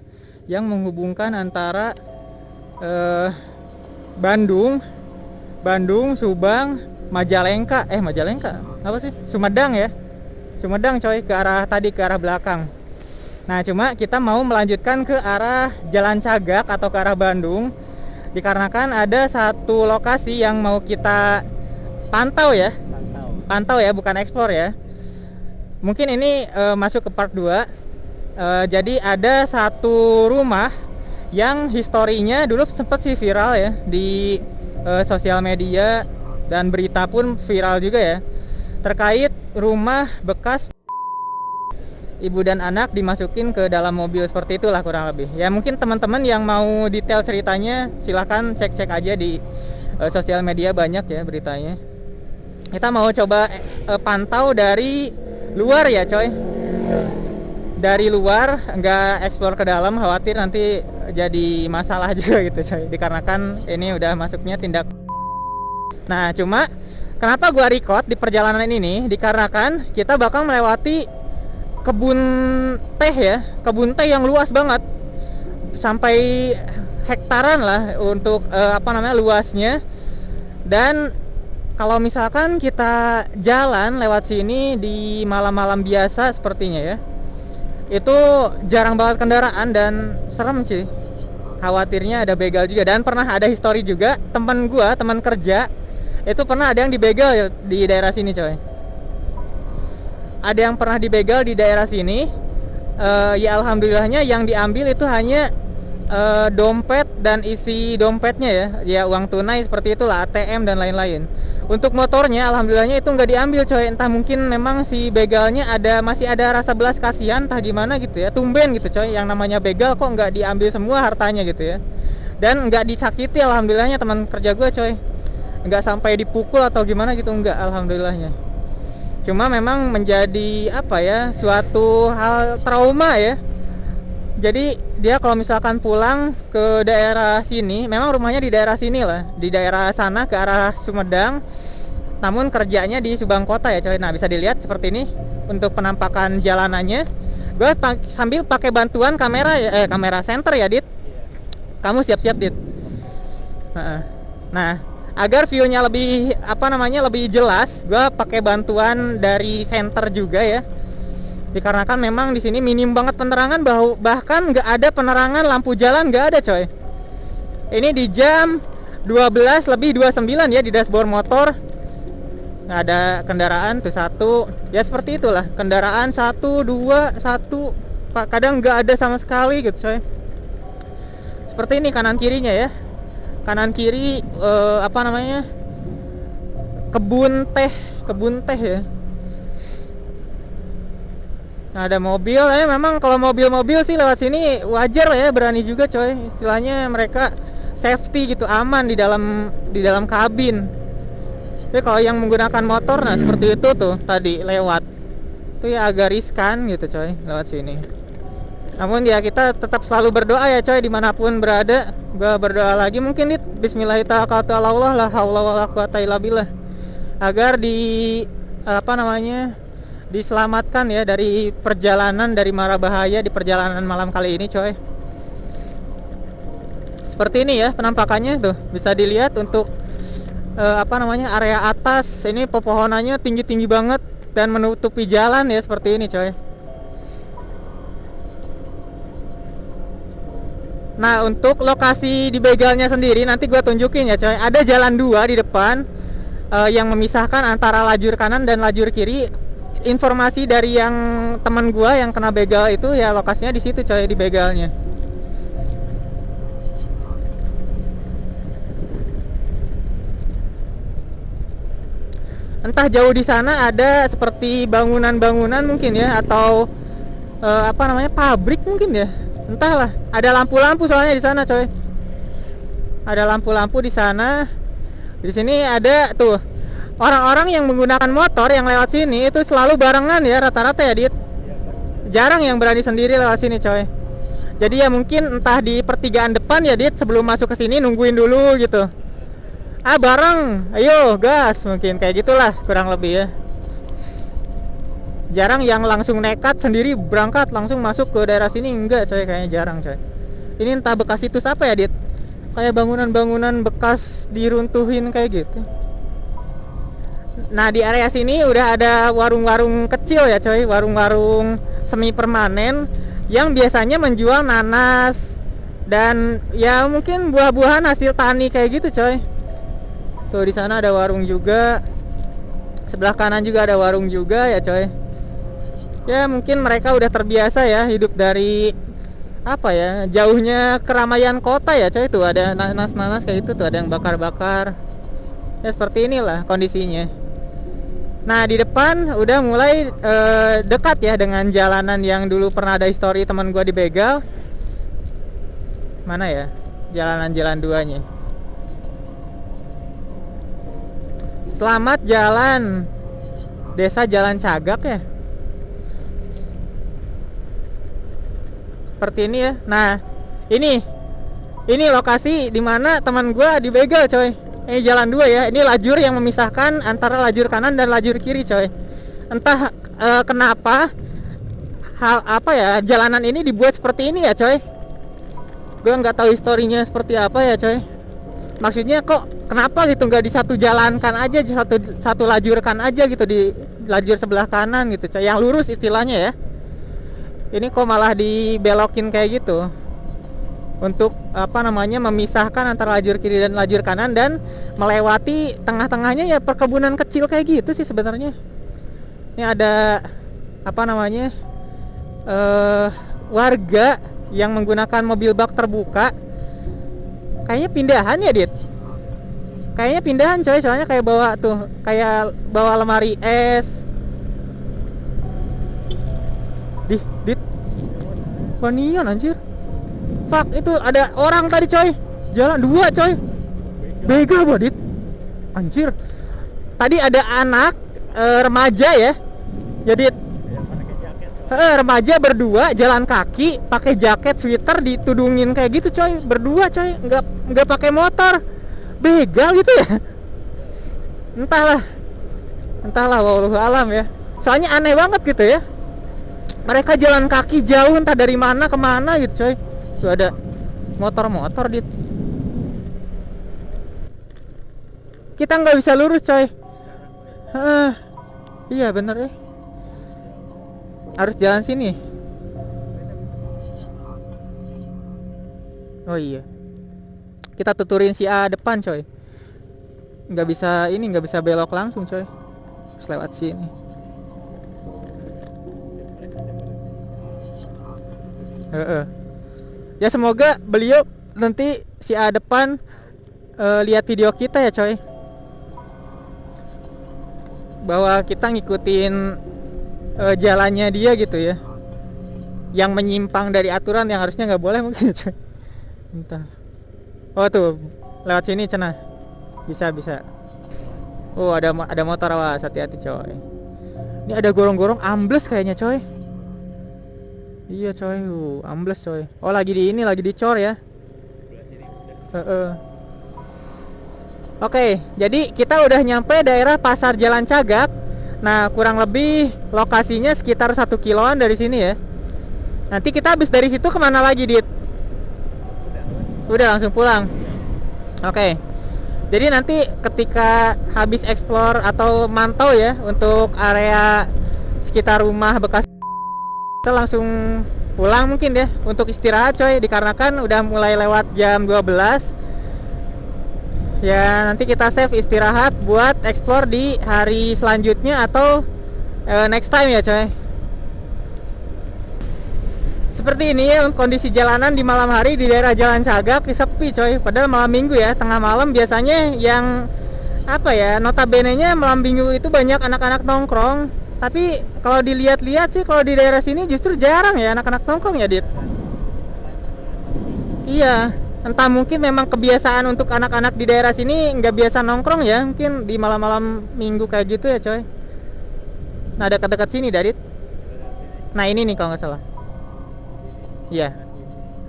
yang menghubungkan antara Bandung, Subang, Majalengka, apa sih? Sumedang ya. Sumedang coy, ke arah belakang. Nah, cuma kita mau melanjutkan ke arah Jalan Cagak atau ke arah Bandung, dikarenakan ada satu lokasi yang mau kita pantau ya. Pantau ya, bukan explore ya. Mungkin ini masuk ke part 2. Jadi ada satu rumah yang historinya dulu sempat sih viral ya di sosial media, dan berita pun viral juga ya, terkait rumah bekas ibu dan anak dimasukin ke dalam mobil, seperti itulah kurang lebih. Ya mungkin teman-teman yang mau detail ceritanya silahkan cek-cek aja di sosial media, banyak ya beritanya. Kita mau coba pantau dari luar ya coy. Dari luar, nggak explore ke dalam, khawatir nanti jadi masalah juga gitu coy, dikarenakan ini udah masuknya tindak. Nah cuma kenapa gua record di perjalanan ini, dikarenakan kita bakal melewati kebun teh ya, kebun teh yang luas banget, sampai hektaran lah untuk luasnya. Dan kalau misalkan kita jalan lewat sini di malam-malam biasa sepertinya ya, itu jarang banget kendaraan dan serem sih. Khawatirnya ada begal juga, dan pernah ada histori juga teman kerja itu pernah ada yang dibegal di daerah sini coy. Ada yang pernah dibegal di daerah sini. Ya alhamdulillahnya yang diambil itu hanya dompet dan isi dompetnya ya uang tunai seperti itulah, ATM dan lain-lain. Untuk motornya alhamdulillahnya itu nggak diambil coy. Entah mungkin memang si begalnya masih ada rasa belas kasihan, entah gimana gitu ya, tumben gitu coy, yang namanya begal kok nggak diambil semua hartanya gitu ya. Dan nggak disakiti alhamdulillahnya teman kerja gue coy, nggak sampai dipukul atau gimana gitu, nggak, alhamdulillahnya. Cuma memang menjadi suatu hal trauma ya. Jadi dia kalau misalkan pulang ke daerah sini, memang rumahnya di daerah sini lah, di daerah sana ke arah Sumedang, namun kerjanya di Subang Kota ya coy. Nah bisa dilihat seperti ini untuk penampakan jalanannya. Gue sambil pakai bantuan kamera ya, kamera center ya Dit. Kamu siap-siap Dit. Nah agar view-nya lebih lebih jelas, gue pakai bantuan dari center juga ya. Dikarenakan memang di sini minim banget penerangan, bahkan nggak ada penerangan lampu jalan, nggak ada coy. Ini di jam 12:29 ya di dashboard motor. Nah, ada kendaraan tuh satu, ya seperti itulah, kendaraan 1, 2, 1, kadang nggak ada sama sekali gitu coy. Seperti ini kanan kirinya ya. Kanan kiri kebun teh ya. Nah, ada mobil ya, memang kalau mobil-mobil sih lewat sini wajar lah ya, berani juga coy. Istilahnya mereka safety gitu, aman di dalam kabin. Tapi kalau yang menggunakan motor, nah seperti itu tuh tadi lewat, itu ya agak riskan gitu coy lewat sini. Namun ya kita tetap selalu berdoa ya coy, dimanapun berada. Gua berdoa lagi mungkin Bismillahirrahmanirrahim, la haula wala quwata illa billah, agar diselamatkan ya dari perjalanan, dari mara bahaya di perjalanan malam kali ini coy. Seperti ini ya penampakannya tuh, bisa dilihat untuk area atas ini pepohonannya tinggi-tinggi banget dan menutupi jalan ya, seperti ini coy. Nah untuk lokasi di begalnya sendiri nanti gue tunjukin ya coy. Ada jalan 2 di depan yang memisahkan antara lajur kanan dan lajur kiri. Informasi dari yang teman gue yang kena begal itu ya lokasinya di situ coy, di begalnya. Entah jauh di sana ada seperti bangunan-bangunan mungkin ya, atau pabrik mungkin ya. Entahlah, ada lampu-lampu soalnya di sana coy. Ada lampu-lampu di sana. Di sini ada tuh orang-orang yang menggunakan motor yang lewat sini itu selalu barengan ya rata-rata ya Dit. Jarang yang berani sendiri lewat sini coy. Jadi ya mungkin entah di pertigaan depan ya Dit, sebelum masuk ke sini nungguin dulu gitu. Bareng, ayo gas, mungkin kayak gitulah kurang lebih ya. Jarang yang langsung nekat sendiri berangkat langsung masuk ke daerah sini, enggak coy, kayaknya jarang coy. Ini entah bekas situs apa ya Dit, kayak bangunan-bangunan bekas diruntuhin kayak gitu. Nah di area sini udah ada warung-warung kecil ya coy, warung-warung semi permanen yang biasanya menjual nanas dan ya mungkin buah-buahan hasil tani kayak gitu coy. Tuh di sana ada warung juga, sebelah kanan juga ada warung juga ya coy. Ya mungkin mereka udah terbiasa ya hidup dari apa ya, jauhnya keramaian kota ya coy. Tuh ada nanas-nanas kayak gitu tuh, ada yang bakar-bakar. Ya seperti inilah kondisinya. Nah di depan udah mulai dekat ya dengan jalanan yang dulu pernah ada histori teman gua dibegal. Mana ya jalanan jalan duanya? Selamat Jalan Desa Jalan Cagak ya. Seperti ini ya. Nah ini lokasi dimana teman gua dibegal coy. Ini jalan dua ya. Ini lajur yang memisahkan antara lajur kanan dan lajur kiri coy. Entah kenapa hal apa ya jalanan ini dibuat seperti ini ya coy. Gue nggak tahu historinya seperti apa ya coy. Maksudnya kok kenapa gitu nggak di satu jalankan aja, satu lajurkan aja gitu di lajur sebelah kanan gitu coy, yang lurus istilahnya ya. Ini kok malah dibelokin kayak gitu untuk apa namanya memisahkan antara lajur kiri dan lajur kanan dan melewati tengah-tengahnya ya perkebunan kecil kayak gitu sih sebenarnya. Ini ada apa namanya warga yang menggunakan mobil bak terbuka. Kayaknya pindahan ya Dit. Kayaknya pindahan coy, soalnya kayak bawa tuh, kayak bawa lemari es. Dit. Wanian anjir. Fuck, itu ada orang tadi coy. Jalan dua coy. Begal gua Dit. Anjir. Tadi ada anak remaja ya. Jadi remaja berdua jalan kaki pakai jaket sweater ditudungin kayak gitu coy, berdua coy, nggak pakai motor, begal gitu ya. entahlah wallahu alam ya, soalnya aneh banget gitu ya, mereka jalan kaki jauh entah dari mana kemana gitu coy. Tuh ada motor di kita nggak bisa lurus coy. Iya bener ya, harus jalan sini. Oh iya, kita tuturin si A depan coy. Nggak bisa belok langsung coy, harus lewat sini. Ya semoga beliau nanti si A depan lihat video kita ya coy, bahwa kita ngikutin jalannya dia gitu ya, yang menyimpang dari aturan yang harusnya nggak boleh mungkin coy. Entah. Oh tuh lewat sini cenah, bisa. Oh ada motor, awas, hati-hati coy. Ini ada gorong-gorong ambles kayaknya coy. Iya coy, ambles coy. Oh lagi dicor ya. Oke, jadi kita udah nyampe daerah Pasar Jalan Cagak. Nah kurang lebih lokasinya sekitar 1 kiloan dari sini ya. Nanti kita habis dari situ kemana lagi Dit? Udah langsung pulang. Oke. Jadi nanti ketika habis explore atau mantau ya untuk area sekitar rumah bekas, kita langsung pulang mungkin ya untuk istirahat coy, dikarenakan udah mulai lewat jam 12. Ya nanti kita save istirahat buat explore di hari selanjutnya atau next time ya coy. Seperti ini ya kondisi jalanan di malam hari di daerah Jalan Cagak, sepi coy. Padahal malam minggu ya, tengah malam biasanya yang apa ya, notabene-nya malam minggu itu banyak anak-anak nongkrong. Tapi kalau dilihat-lihat sih kalau di daerah sini justru jarang ya anak-anak nongkrong ya Dit. Iya, entah mungkin memang kebiasaan untuk anak-anak di daerah sini nggak biasa nongkrong ya, mungkin di malam-malam minggu kayak gitu ya coy. Nah dekat-dekat sini Dit. Nah ini nih kalau nggak salah. Iya.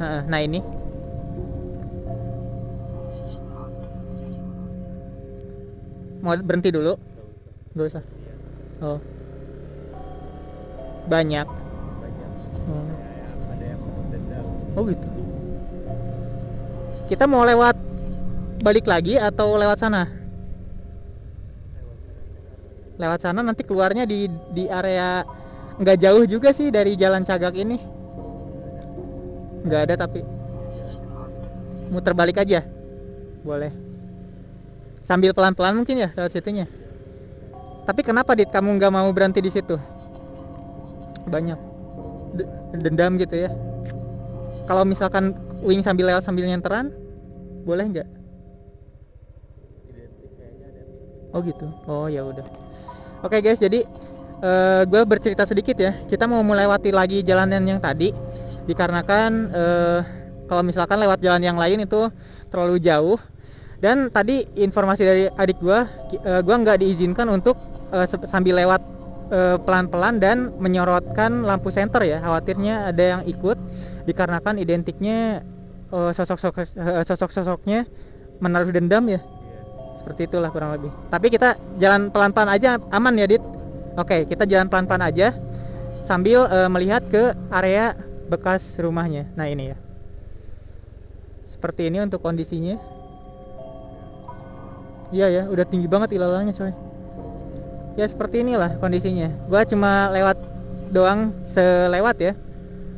Nah ini. Mau berhenti dulu? Gak usah. Oh. Banyak. Oh gitu. Kita mau lewat balik lagi atau lewat sana? Lewat sana nanti keluarnya di area nggak jauh juga sih dari Jalan Cagak ini. Nggak ada tapi muter balik aja boleh, sambil pelan-pelan mungkin ya lewat situnya. Tapi kenapa Dit kamu nggak mau berhenti di situ? Banyak dendam gitu ya. Kalau misalkan wing sambil lewat sambil nyenteran boleh nggak? Oh gitu. Oh ya udah. Oke guys, jadi gue bercerita sedikit ya. Kita mau melewati lagi jalanan yang tadi dikarenakan kalau misalkan lewat jalan yang lain itu terlalu jauh. Dan tadi informasi dari adik gue nggak diizinkan untuk sambil lewat pelan-pelan dan menyorotkan lampu senter ya. Khawatirnya ada yang ikut dikarenakan identiknya sosok-sosoknya menaruh dendam ya. Seperti itulah kurang lebih. Tapi kita jalan pelan-pelan aja, aman ya Dit? Oke, kita jalan pelan-pelan aja sambil melihat ke area bekas rumahnya. Nah ini ya. Seperti ini untuk kondisinya. Iya ya, udah tinggi banget ilalanya coy. Ya seperti inilah kondisinya. Gua cuma lewat doang selewat ya.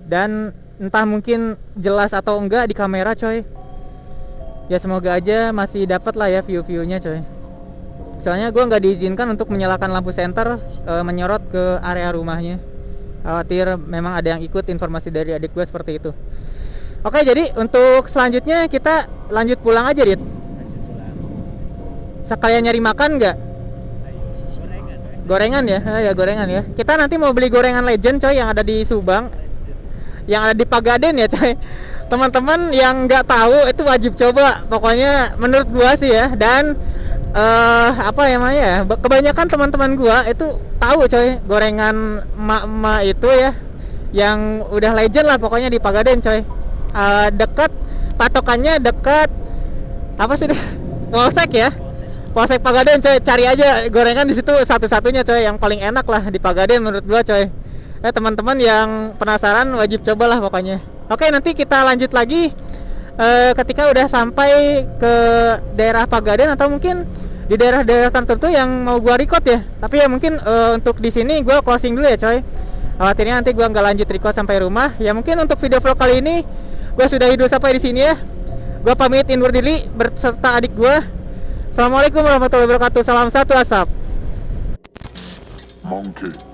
Dan entah mungkin jelas atau enggak di kamera coy. Ya semoga aja masih dapat lah ya view-viewnya coy. Soalnya gue nggak diizinkan untuk menyalakan lampu senter menyorot ke area rumahnya. Khawatir memang ada yang ikut informasi dari adik gue seperti itu. Oke, jadi untuk selanjutnya kita lanjut pulang aja Dit. Sekalian nyari makan nggak? Gorengan ya? Ya gorengan ya. Kita nanti mau beli gorengan Legend coy yang ada di Subang, yang ada di Pagaden ya coy. Teman-teman yang nggak tahu itu wajib coba, pokoknya menurut gua sih ya. Dan apa namanya ya, kebanyakan teman-teman gua itu tahu coy gorengan emak-emak itu ya, yang udah legend lah pokoknya di Pagaden coy. Dekat patokannya dekat apa sih Polsek ya, Polsek Pagaden coy. Cari aja gorengan di situ satu-satunya coy yang paling enak lah di Pagaden menurut gua coy. Teman-teman yang penasaran wajib cobalah pokoknya. Oke, nanti kita lanjut lagi ketika udah sampai ke daerah Pagaden atau mungkin di daerah-daerah tertentu yang mau gua record ya. Tapi ya mungkin untuk di sini gua closing dulu ya coy. Khawatirnya nanti gua nggak lanjut record sampai rumah. Ya mungkin untuk video vlog kali ini gua sudah hidup sampai di sini ya. Gua pamit undur diri berserta adik gua. Assalamualaikum warahmatullahi wabarakatuh. Salam satu asap. Monkey.